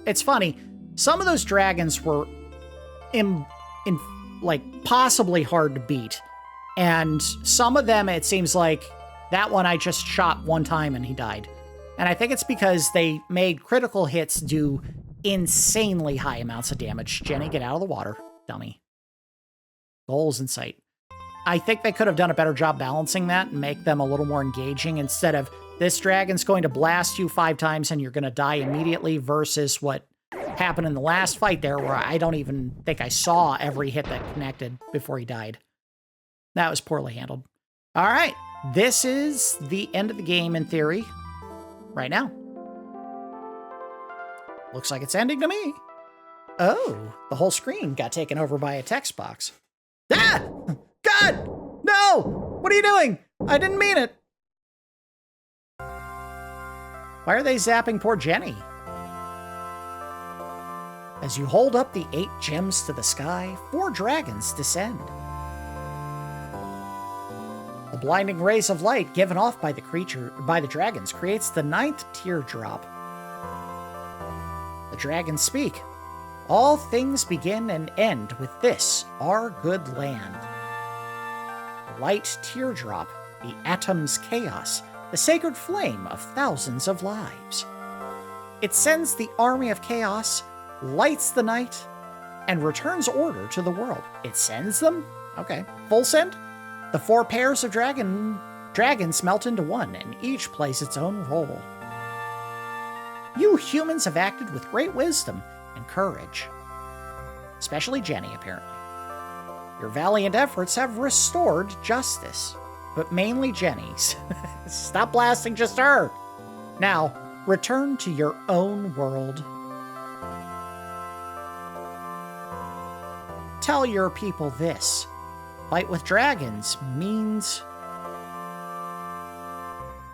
It's funny. Some of those dragons were like possibly hard to beat. And some of them, it seems like that one I just shot one time and he died. And I think it's because they made critical hits do insanely high amounts of damage. Jenny, get out of the water, dummy. Goals in sight. I think they could have done a better job balancing that and make them a little more engaging instead of this dragon's going to blast you 5 times and you're going to die immediately versus what happened in the last fight there where I don't even think I saw every hit that connected before he died. That was poorly handled. All right. This is the end of the game in theory right now. Looks like it's ending to me. Oh, the whole screen got taken over by a text box. Ah! God! No! What are you doing? I didn't mean it. Why are they zapping poor Jenny? As you hold up the 8 gems to the sky, 4 dragons descend. The blinding rays of light given off by the dragons creates the 9th teardrop. The dragons speak. All things begin and end with this, our good land. The light teardrop, the atom's chaos, the sacred flame of thousands of lives. It sends the army of chaos, lights the night, and returns order to the world. It sends them? Okay. Full send? The 4 pairs of dragons melt into one, and each plays its own role. You humans have acted with great wisdom and courage. Especially Jenny, apparently. Your valiant efforts have restored justice. But mainly Jenny's. Stop blasting just her! Now, return to your own world. Tell your people this. Fight with dragons means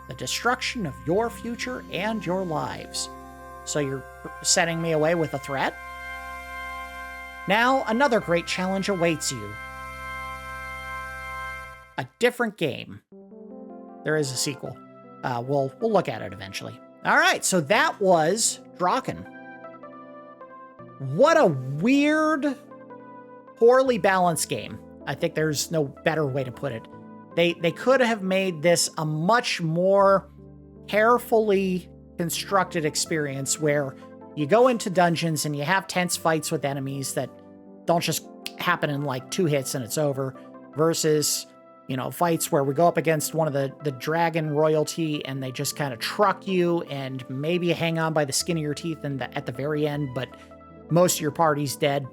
the destruction of your future and your lives. So you're sending me away with a threat? Now, another great challenge awaits you. A different game. There is a sequel. We'll look at it eventually. All right, so that was Drakkhen. What a weird, poorly balanced game. I think there's no better way to put it. They could have made this a much more carefully constructed experience where you go into dungeons and you have tense fights with enemies that don't just happen in like 2 hits and it's over, versus, you know, fights where we go up against one of the dragon royalty and they just kind of truck you and maybe hang on by the skin of your teeth at the very end, but most of your party's dead.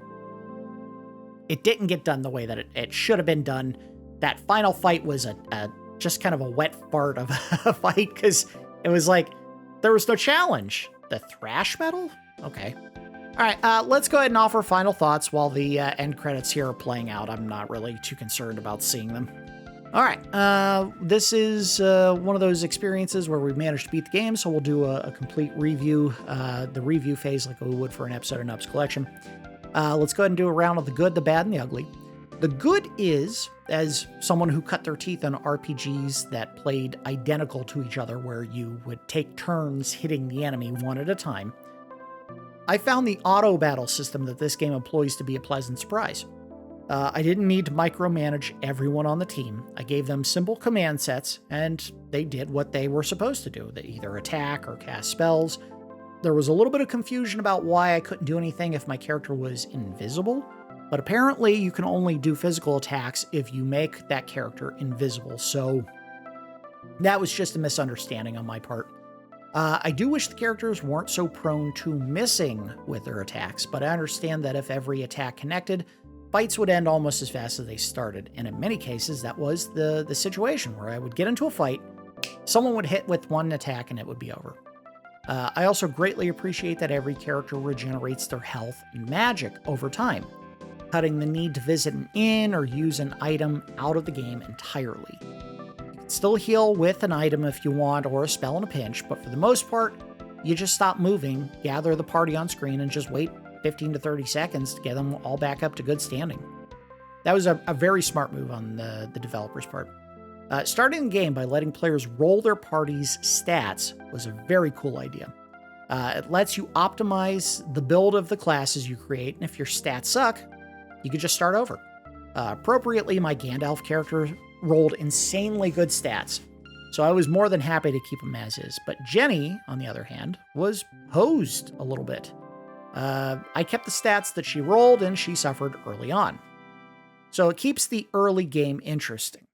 It didn't get done the way that it should have been done. That final fight was just kind of a wet fart of a fight because it was like there was no challenge. The thrash metal? Okay. All right, let's go ahead and offer final thoughts while the end credits here are playing out. I'm not really too concerned about seeing them. All right, this is one of those experiences where we've managed to beat the game, so we'll do a complete review, the review phase like we would for an episode of Nub's Collection. Let's go ahead and do a round of the good, the bad, and the ugly. The good is, as someone who cut their teeth on RPGs that played identical to each other, where you would take turns hitting the enemy one at a time, I found the auto battle system that this game employs to be a pleasant surprise. I didn't need to micromanage everyone on the team. I gave them simple command sets, and they did what they were supposed to do. They either attack or cast spells. There was a little bit of confusion about why I couldn't do anything if my character was invisible, but apparently you can only do physical attacks if you make that character invisible, so that was just a misunderstanding on my part. I do wish the characters weren't so prone to missing with their attacks, but I understand that if every attack connected, fights would end almost as fast as they started, and in many cases that was the situation where I would get into a fight, someone would hit with one attack and it would be over. I also greatly appreciate that every character regenerates their health and magic over time, cutting the need to visit an inn or use an item out of the game entirely. You can still heal with an item if you want, or a spell in a pinch, but for the most part, you just stop moving, gather the party on screen, and just wait 15 to 30 seconds to get them all back up to good standing. That was a very smart move on the developer's part. Starting the game by letting players roll their party's stats was a very cool idea. It lets you optimize the build of the classes you create, and if your stats suck, you can just start over. Appropriately, my Gandalf character rolled insanely good stats, so I was more than happy to keep him as is. But Jenny, on the other hand, was hosed a little bit. I kept the stats that she rolled, and she suffered early on. So it keeps the early game interesting.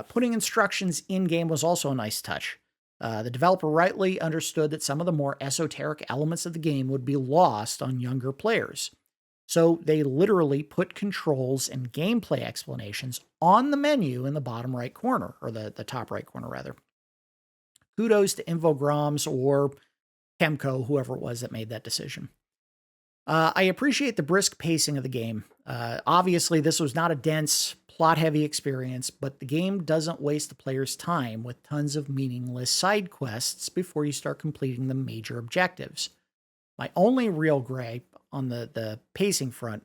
Putting instructions in-game was also a nice touch. The developer rightly understood that some of the more esoteric elements of the game would be lost on younger players. So they literally put controls and gameplay explanations on the menu in the bottom right corner, or the top right corner, rather. Kudos to Infogrames or Chemco, whoever it was that made that decision. I appreciate the brisk pacing of the game. Obviously, this was not a dense, plot-heavy experience, but the game doesn't waste the player's time with tons of meaningless side quests before you start completing the major objectives. My only real gripe on the pacing front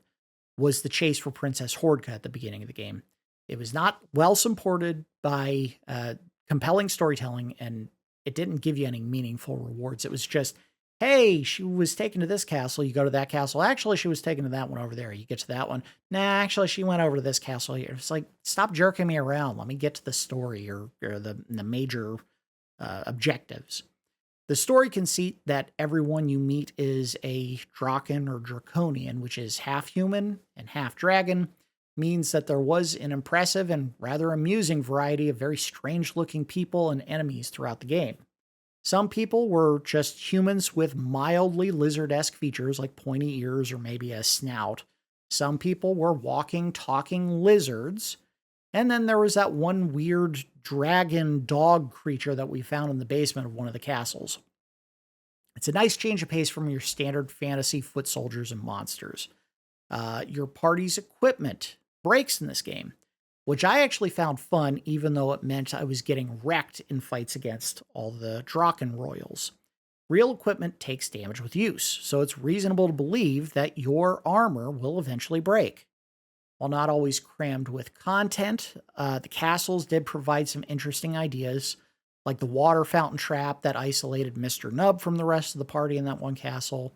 was the chase for Princess Hordka at the beginning of the game. It was not well supported by compelling storytelling, and it didn't give you any meaningful rewards. It was just, hey, she was taken to this castle, you go to that castle. Actually, she was taken to that one over there. You get to that one. Nah, actually, she went over to this castle here. It's like, stop jerking me around. Let me get to the story or the major objectives. The story conceit that everyone you meet is a Drakkhen or Draconian, which is half human and half dragon, means that there was an impressive and rather amusing variety of very strange-looking people and enemies throughout the game. Some people were just humans with mildly lizard-esque features like pointy ears or maybe a snout. Some people were walking, talking lizards. And then there was that one weird dragon dog creature that we found in the basement of one of the castles. It's a nice change of pace from your standard fantasy foot soldiers and monsters. Your party's equipment breaks in this game, which I actually found fun, even though it meant I was getting wrecked in fights against all the Drakkhen royals. Real equipment takes damage with use, so it's reasonable to believe that your armor will eventually break. While not always crammed with content, the castles did provide some interesting ideas, like the water fountain trap that isolated Mr. Nub from the rest of the party in that one castle.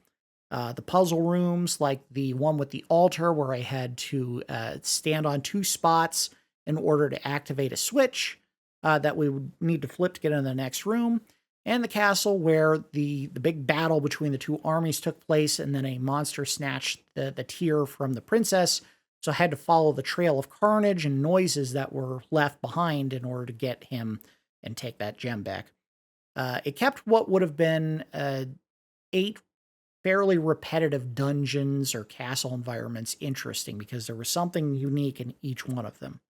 The puzzle rooms, like the one with the altar where I had to stand on two spots in order to activate a switch that we would need to flip to get into the next room. And the castle where the big battle between the two armies took place, and then a monster snatched the tear from the princess. So I had to follow the trail of carnage and noises that were left behind in order to get him and take that gem back. It kept what would have been 8 fairly repetitive dungeons or castle environments interesting because there was something unique in each one of them.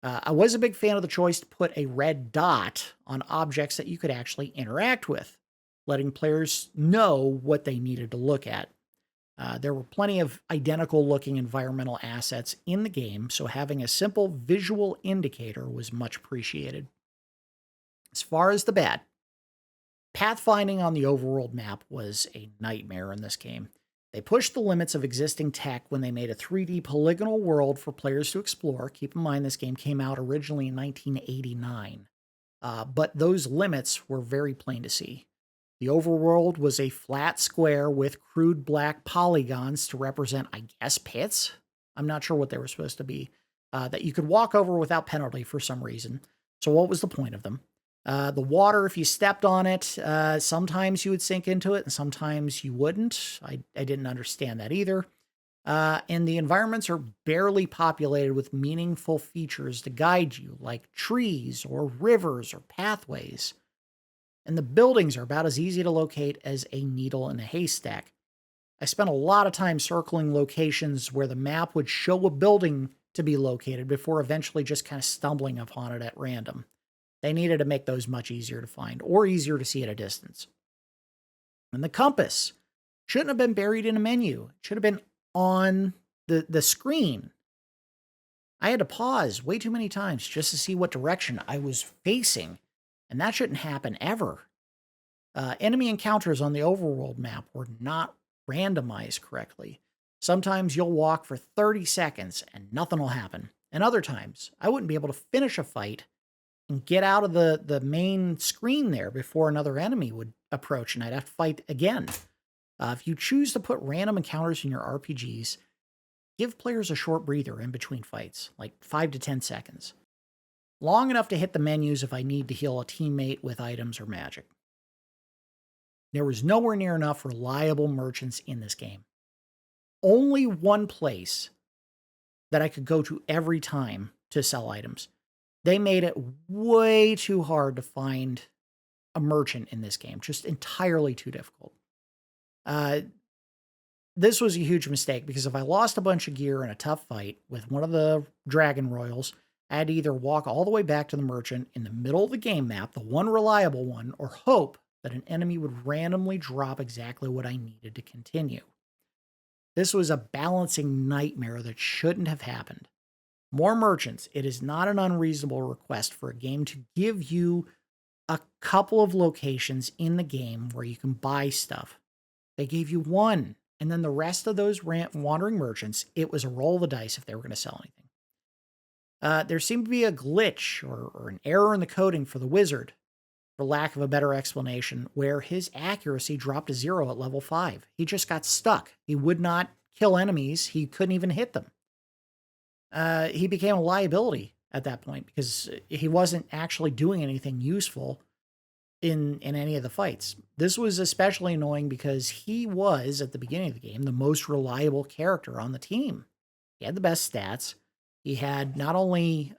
I was a big fan of the choice to put a red dot on objects that you could actually interact with, letting players know what they needed to look at. There were plenty of identical looking environmental assets in the game, so having a simple visual indicator was much appreciated. As far as the bad, pathfinding on the overworld map was a nightmare in this game. They pushed the limits of existing tech when they made a 3D polygonal world for players to explore. Keep in mind, this game came out originally in 1989, but those limits were very plain to see. The overworld was a flat square with crude black polygons to represent, I guess, pits? I'm not sure what they were supposed to be, that you could walk over without penalty for some reason. So what was the point of them? The water, if you stepped on it, sometimes you would sink into it and sometimes you wouldn't. I didn't understand that either. And the environments are barely populated with meaningful features to guide you, like trees or rivers or pathways. And the buildings are about as easy to locate as a needle in a haystack. I spent a lot of time circling locations where the map would show a building to be located before eventually just kind of stumbling upon it at random. They needed to make those much easier to find or easier to see at a distance. And the compass shouldn't have been buried in a menu. It should have been on the screen. I had to pause way too many times just to see what direction I was facing, and that shouldn't happen ever. Enemy encounters on the overworld map were not randomized correctly. Sometimes you'll walk for 30 seconds and nothing will happen. And other times, I wouldn't be able to finish a fight and get out of the main screen there before another enemy would approach and I'd have to fight again. If you choose to put random encounters in your RPGs, give players a short breather in between fights, like 5 to 10 seconds. Long enough to hit the menus if I need to heal a teammate with items or magic. There was nowhere near enough reliable merchants in this game. Only one place that I could go to every time to sell items. They made it way too hard to find a merchant in this game, just entirely too difficult. This was a huge mistake because if I lost a bunch of gear in a tough fight with one of the Dragon Royals, I had to either walk all the way back to the merchant in the middle of the game map, the one reliable one, or hope that an enemy would randomly drop exactly what I needed to continue. This was a balancing nightmare that shouldn't have happened. More merchants. It is not an unreasonable request for a game to give you a couple of locations in the game where you can buy stuff. They gave you one, and then the rest of those wandering merchants, it was a roll of the dice if they were going to sell anything. There seemed to be a glitch or an error in the coding for the wizard, for lack of a better explanation, where his accuracy dropped to 0 at level 5. He just got stuck. He would not kill enemies. He couldn't even hit them. He became a liability at that point because he wasn't actually doing anything useful in any of the fights. This was especially annoying because he was, at the beginning of the game, the most reliable character on the team. He had the best stats. He had not only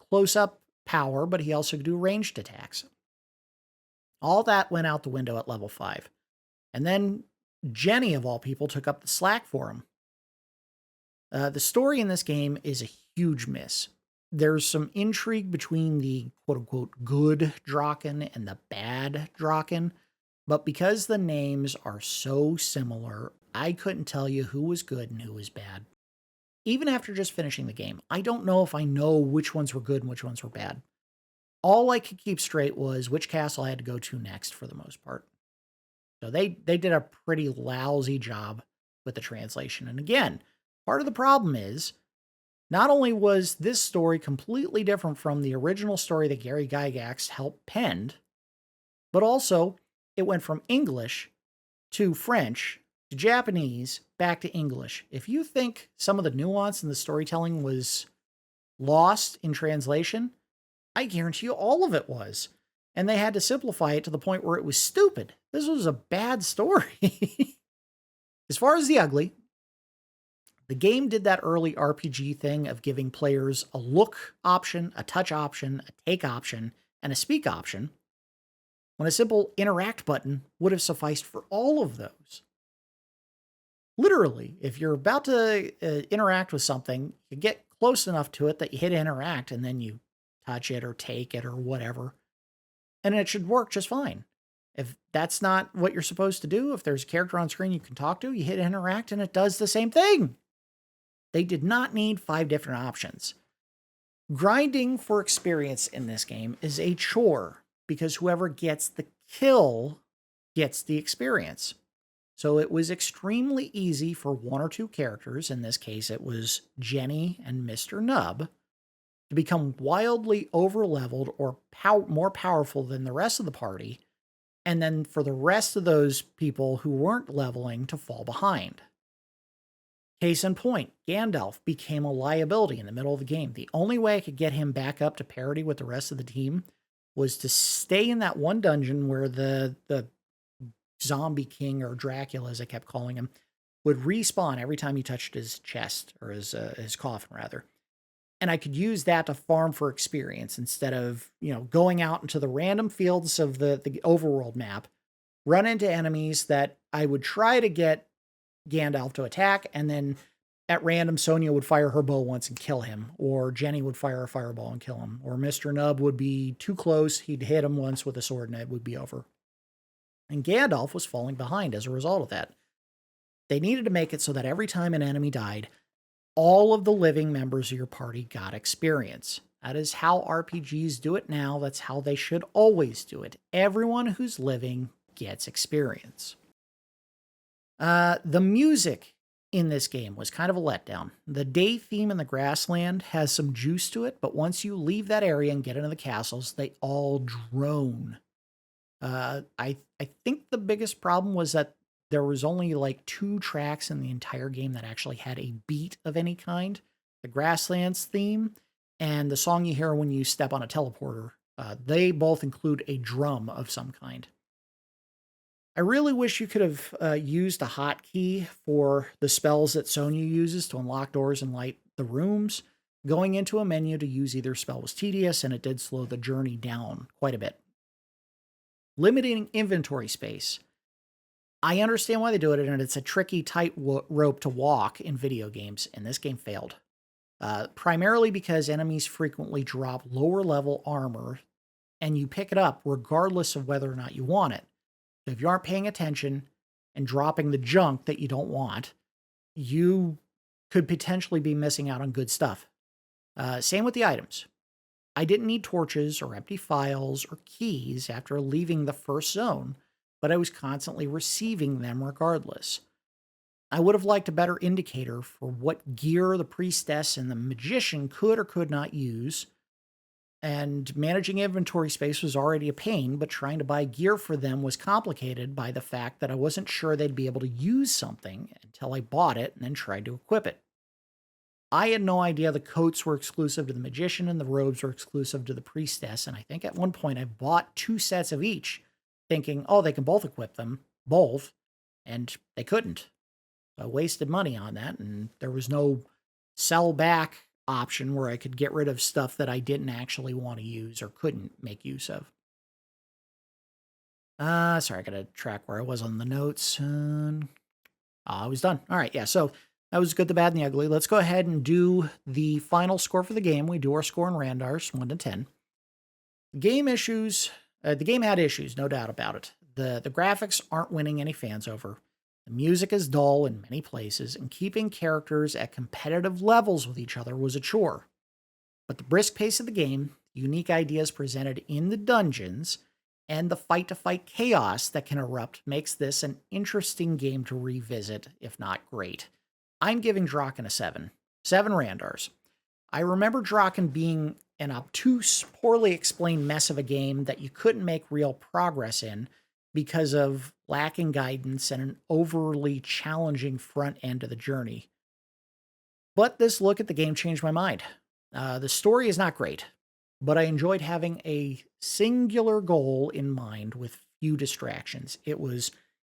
close-up power, but he also could do ranged attacks. All that went out the window at level 5. And then Jenny, of all people, took up the slack for him. The story in this game is a huge miss. There's some intrigue between the quote-unquote good Drakkhen and the bad Drakkhen, but because the names are so similar, I couldn't tell you who was good and who was bad. Even after just finishing the game, I don't know if I know which ones were good and which ones were bad. All I could keep straight was which castle I had to go to next for the most part. So they did a pretty lousy job with the translation. And again, part of the problem is, not only was this story completely different from the original story that Gary Gygax helped pen, but also it went from English to French to Japanese back to English. If you think some of the nuance in the storytelling was lost in translation, I guarantee you all of it was. And they had to simplify it to the point where it was stupid. This was a bad story. As far as the ugly, the game did that early RPG thing of giving players a look option, a touch option, a take option, and a speak option, when a simple interact button would have sufficed for all of those. Literally, if you're about to interact with something, you get close enough to it that you hit interact and then you touch it or take it or whatever, and it should work just fine. If that's not what you're supposed to do, if there's a character on screen you can talk to, you hit interact and it does the same thing. They did not need 5 different options. Grinding for experience in this game is a chore because whoever gets the kill gets the experience. So it was extremely easy for one or two characters, in this case it was Jenny and Mr. Nub, to become wildly overleveled or more powerful than the rest of the party, and then for the rest of those people who weren't leveling to fall behind. Case in point, Gandalf became a liability in the middle of the game. The only way I could get him back up to parity with the rest of the team was to stay in that one dungeon where the zombie king, or Dracula as I kept calling him, would respawn every time you touched his chest, or his coffin rather. And I could use that to farm for experience instead of, going out into the random fields of the overworld map, run into enemies that I would try to get Gandalf to attack, and then at random Sonya would fire her bow once and kill him, or Jenny would fire a fireball and kill him, or Mr. Nub would be too close, he'd hit him once with a sword and it would be over. And Gandalf was falling behind as a result of that. They needed to make it so that every time an enemy died, all of the living members of your party got experience. That is how RPGs do it now. That's how they should always do it. Everyone who's living gets experience. The music in this game was kind of a letdown. The day theme in the grassland has some juice to it, but once you leave that area and get into the castles, they all drone. I think the biggest problem was that there was only like 2 tracks in the entire game that actually had a beat of any kind. The Grasslands theme and the song you hear when you step on a teleporter. They both include a drum of some kind. I really wish you could have used a hotkey for the spells that Sonya uses to unlock doors and light the rooms. Going into a menu to use either spell was tedious, and it did slow the journey down quite a bit. Limiting inventory space. I understand why they do it, and it's a tricky tight rope to walk in video games, and this game failed. Primarily because enemies frequently drop lower level armor, and you pick it up regardless of whether or not you want it. So if you aren't paying attention and dropping the junk that you don't want, you could potentially be missing out on good stuff. Same with the items. I didn't need torches or empty files or keys after leaving the first zone, but I was constantly receiving them regardless. I would have liked a better indicator for what gear the priestess and the magician could or could not use, and managing inventory space was already a pain, but trying to buy gear for them was complicated by the fact that I wasn't sure they'd be able to use something until I bought it and then tried to equip it. I had no idea the coats were exclusive to the magician and the robes were exclusive to the priestess, and I think at one point I bought 2 sets of each, thinking, oh, they can both equip them, both, and they couldn't. I wasted money on that, and there was no sell back option where I could get rid of stuff that I didn't actually want to use or couldn't make use of. Sorry, I gotta track where I was on the notes. I was done. All right, yeah, so that was good, the bad, and the ugly. Let's go ahead and do the final score for the game. We do our score in Randars, 1 to 10. The game had issues, no doubt about it. The graphics aren't winning any fans over. The music is dull in many places, and keeping characters at competitive levels with each other was a chore. But the brisk pace of the game, unique ideas presented in the dungeons, and the fight-to-fight chaos that can erupt makes this an interesting game to revisit, if not great. I'm giving Drakkhen a 7. 7 Randars. I remember Drakkhen being an obtuse, poorly explained mess of a game that you couldn't make real progress in because of lacking guidance and an overly challenging front end of the journey. But this look at the game changed my mind. The story is not great, but I enjoyed having a singular goal in mind with few distractions. It was,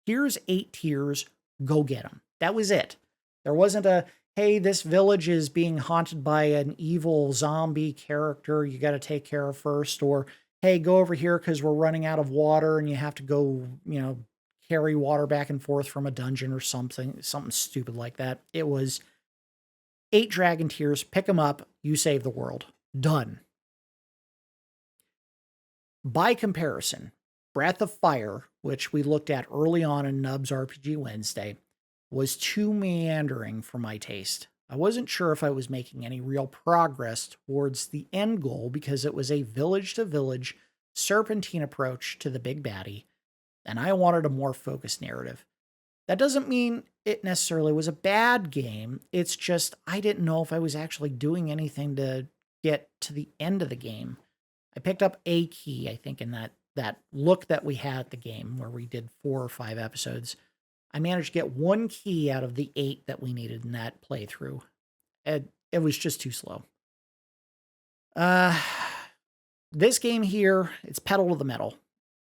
here's 8 tiers, go get them. That was it. There wasn't a, hey, this village is being haunted by an evil zombie character you got to take care of first, or hey, go over here because we're running out of water and you have to go, carry water back and forth from a dungeon or something stupid like that. It was 8 dragon tiers, pick them up, you save the world. Done. By comparison, Breath of Fire, which we looked at early on in Nub's RPG Wednesday, was too meandering for my taste. I wasn't sure if I was making any real progress towards the end goal because it was a village-to-village serpentine approach to the big baddie, and I wanted a more focused narrative. That doesn't mean it necessarily was a bad game. It's just I didn't know if I was actually doing anything to get to the end of the game. I picked up a key, I think, in that look that we had at the game where we did 4 or 5 episodes. I managed to get 1 key out of the 8 that we needed in that playthrough. It was just too slow. This game here, it's pedal to the metal.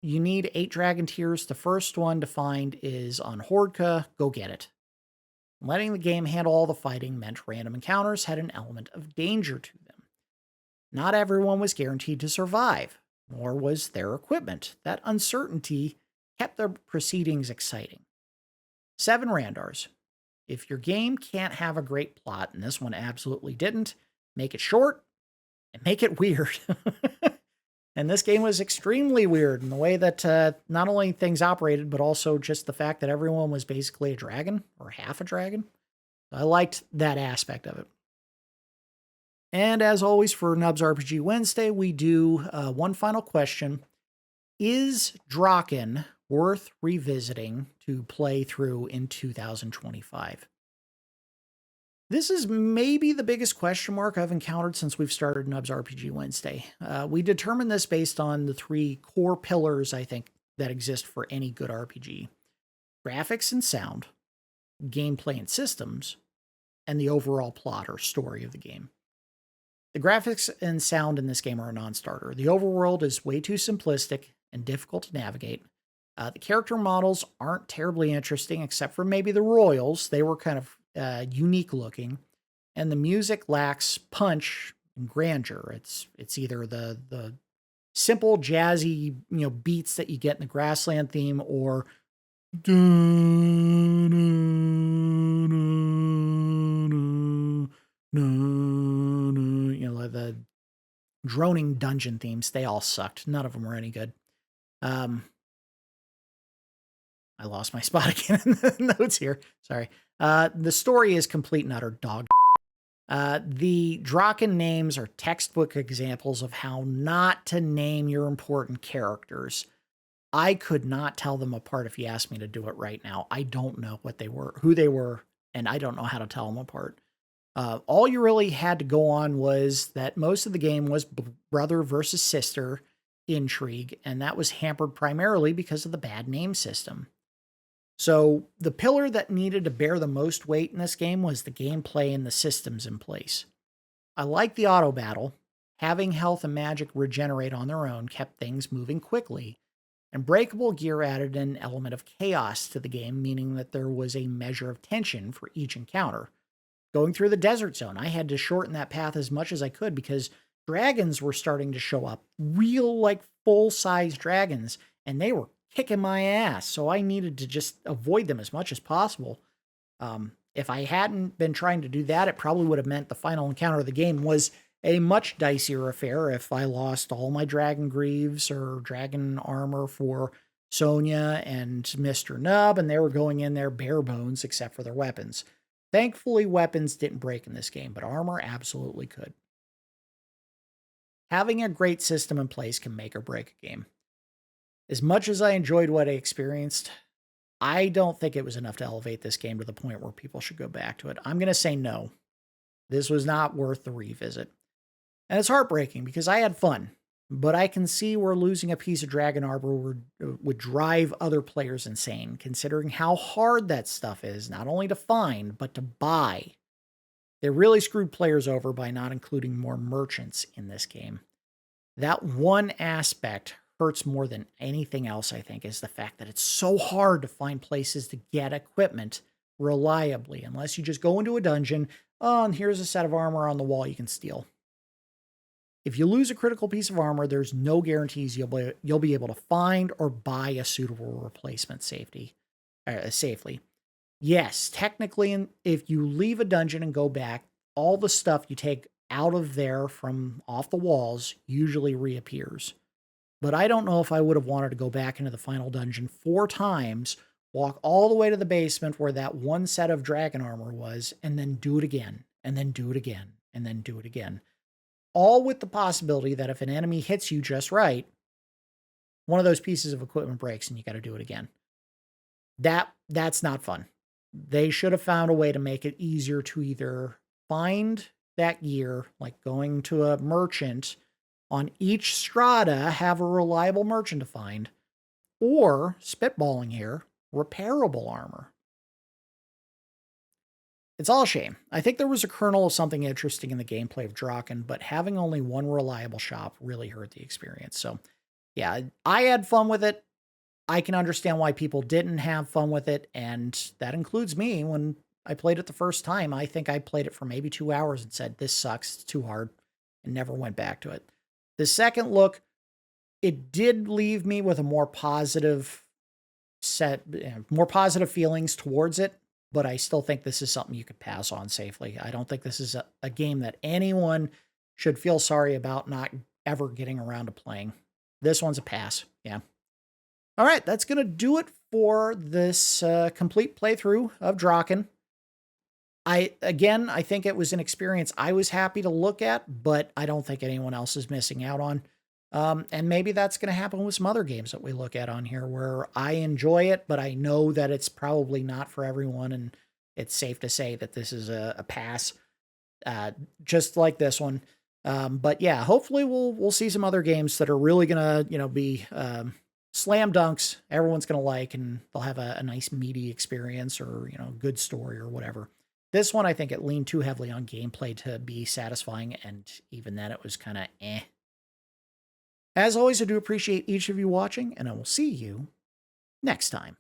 You need 8 dragon tears. The first one to find is on Hazhulkhen. Go get it. Letting the game handle all the fighting meant random encounters had an element of danger to them. Not everyone was guaranteed to survive, nor was their equipment. That uncertainty kept the proceedings exciting. 7 Randars. If your game can't have a great plot, and this one absolutely didn't, make it short and make it weird. And this game was extremely weird in the way that not only things operated, but also just the fact that everyone was basically a dragon or half a dragon. I liked that aspect of it. And as always for Nubs RPG Wednesday, we do one final question. Is Drakkhen worth revisiting to play through in 2025? This is maybe the biggest question mark I've encountered since we've started Nubs RPG Wednesday. We determined this based on the 3 core pillars, I think, that exist for any good RPG. Graphics and sound, gameplay and systems, and the overall plot or story of the game. The graphics and sound in this game are a non-starter. The overworld is way too simplistic and difficult to navigate. The character models aren't terribly interesting, except for maybe the royals. They were kind of unique looking, and the music lacks punch and grandeur. It's either the simple jazzy beats that you get in the Grassland theme, or the droning dungeon themes. They all sucked. None of them were any good. I lost my spot again in the notes here. Sorry. The story is complete and utter dog. The Drakkhen names are textbook examples of how not to name your important characters. I could not tell them apart if you asked me to do it right now. I don't know what they were, who they were, and I don't know how to tell them apart. All you really had to go on was that most of the game was brother versus sister intrigue, and that was hampered primarily because of the bad name system. So the pillar that needed to bear the most weight in this game was the gameplay and the systems in place. I like the auto battle. Having health and magic regenerate on their own kept things moving quickly. And breakable gear added an element of chaos to the game, meaning that there was a measure of tension for each encounter. Going through the desert zone, I had to shorten that path as much as I could because dragons were starting to show up. Real, full-size dragons. And they were kicking my ass, so I needed to just avoid them as much as possible. If I hadn't been trying to do that, it probably would have meant the final encounter of the game was a much dicier affair if I lost all my dragon greaves or dragon armor for Sonya and Mr. Nub, and they were going in there bare bones except for their weapons. Thankfully, weapons didn't break in this game, but armor absolutely could. Having a great system in place can make or break a game. As much as I enjoyed what I experienced, I don't think it was enough to elevate this game to the point where people should go back to it. I'm going to say no. This was not worth the revisit. And it's heartbreaking because I had fun, but I can see where losing a piece of dragon armor would drive other players insane, considering how hard that stuff is, not only to find, but to buy. They really screwed players over by not including more merchants in this game. That one aspect hurts more than anything else, I think, is the fact that it's so hard to find places to get equipment reliably, unless you just go into a dungeon, and here's a set of armor on the wall you can steal. If you lose a critical piece of armor, there's no guarantees you'll be able to find or buy a suitable replacement safely. Yes, technically, if you leave a dungeon and go back, all the stuff you take out of there from off the walls usually reappears. But I don't know if I would have wanted to go back into the final dungeon 4 times, walk all the way to the basement where that one set of dragon armor was, and then do it again, and then do it again, and then do it again. All with the possibility that if an enemy hits you just right, one of those pieces of equipment breaks and you got to do it again. That's not fun. They should have found a way to make it easier to either find that gear, like going to a merchant on each strata, have a reliable merchant to find, or spitballing here, repairable armor. It's all a shame. I think there was a kernel of something interesting in the gameplay of Drakkhen, but having only one reliable shop really hurt the experience. So, yeah, I had fun with it. I can understand why people didn't have fun with it, and that includes me. When I played it the first time, I think I played it for maybe 2 hours and said, this sucks, it's too hard, and never went back to it. The second look, it did leave me with a more positive more positive feelings towards it, but I still think this is something you could pass on safely. I don't think this is a game that anyone should feel sorry about not ever getting around to playing. This one's a pass. Yeah. All right, that's going to do it for this complete playthrough of Drakkhen. I think it was an experience I was happy to look at, but I don't think anyone else is missing out on. And maybe that's going to happen with some other games that we look at on here where I enjoy it, but I know that it's probably not for everyone, and it's safe to say that this is a pass, just like this one. But yeah, hopefully we'll see some other games that are really going to be slam dunks everyone's going to like, and they'll have a nice meaty experience or good story or whatever. This one, I think it leaned too heavily on gameplay to be satisfying, and even then it was kind of eh. As always, I do appreciate each of you watching, and I will see you next time.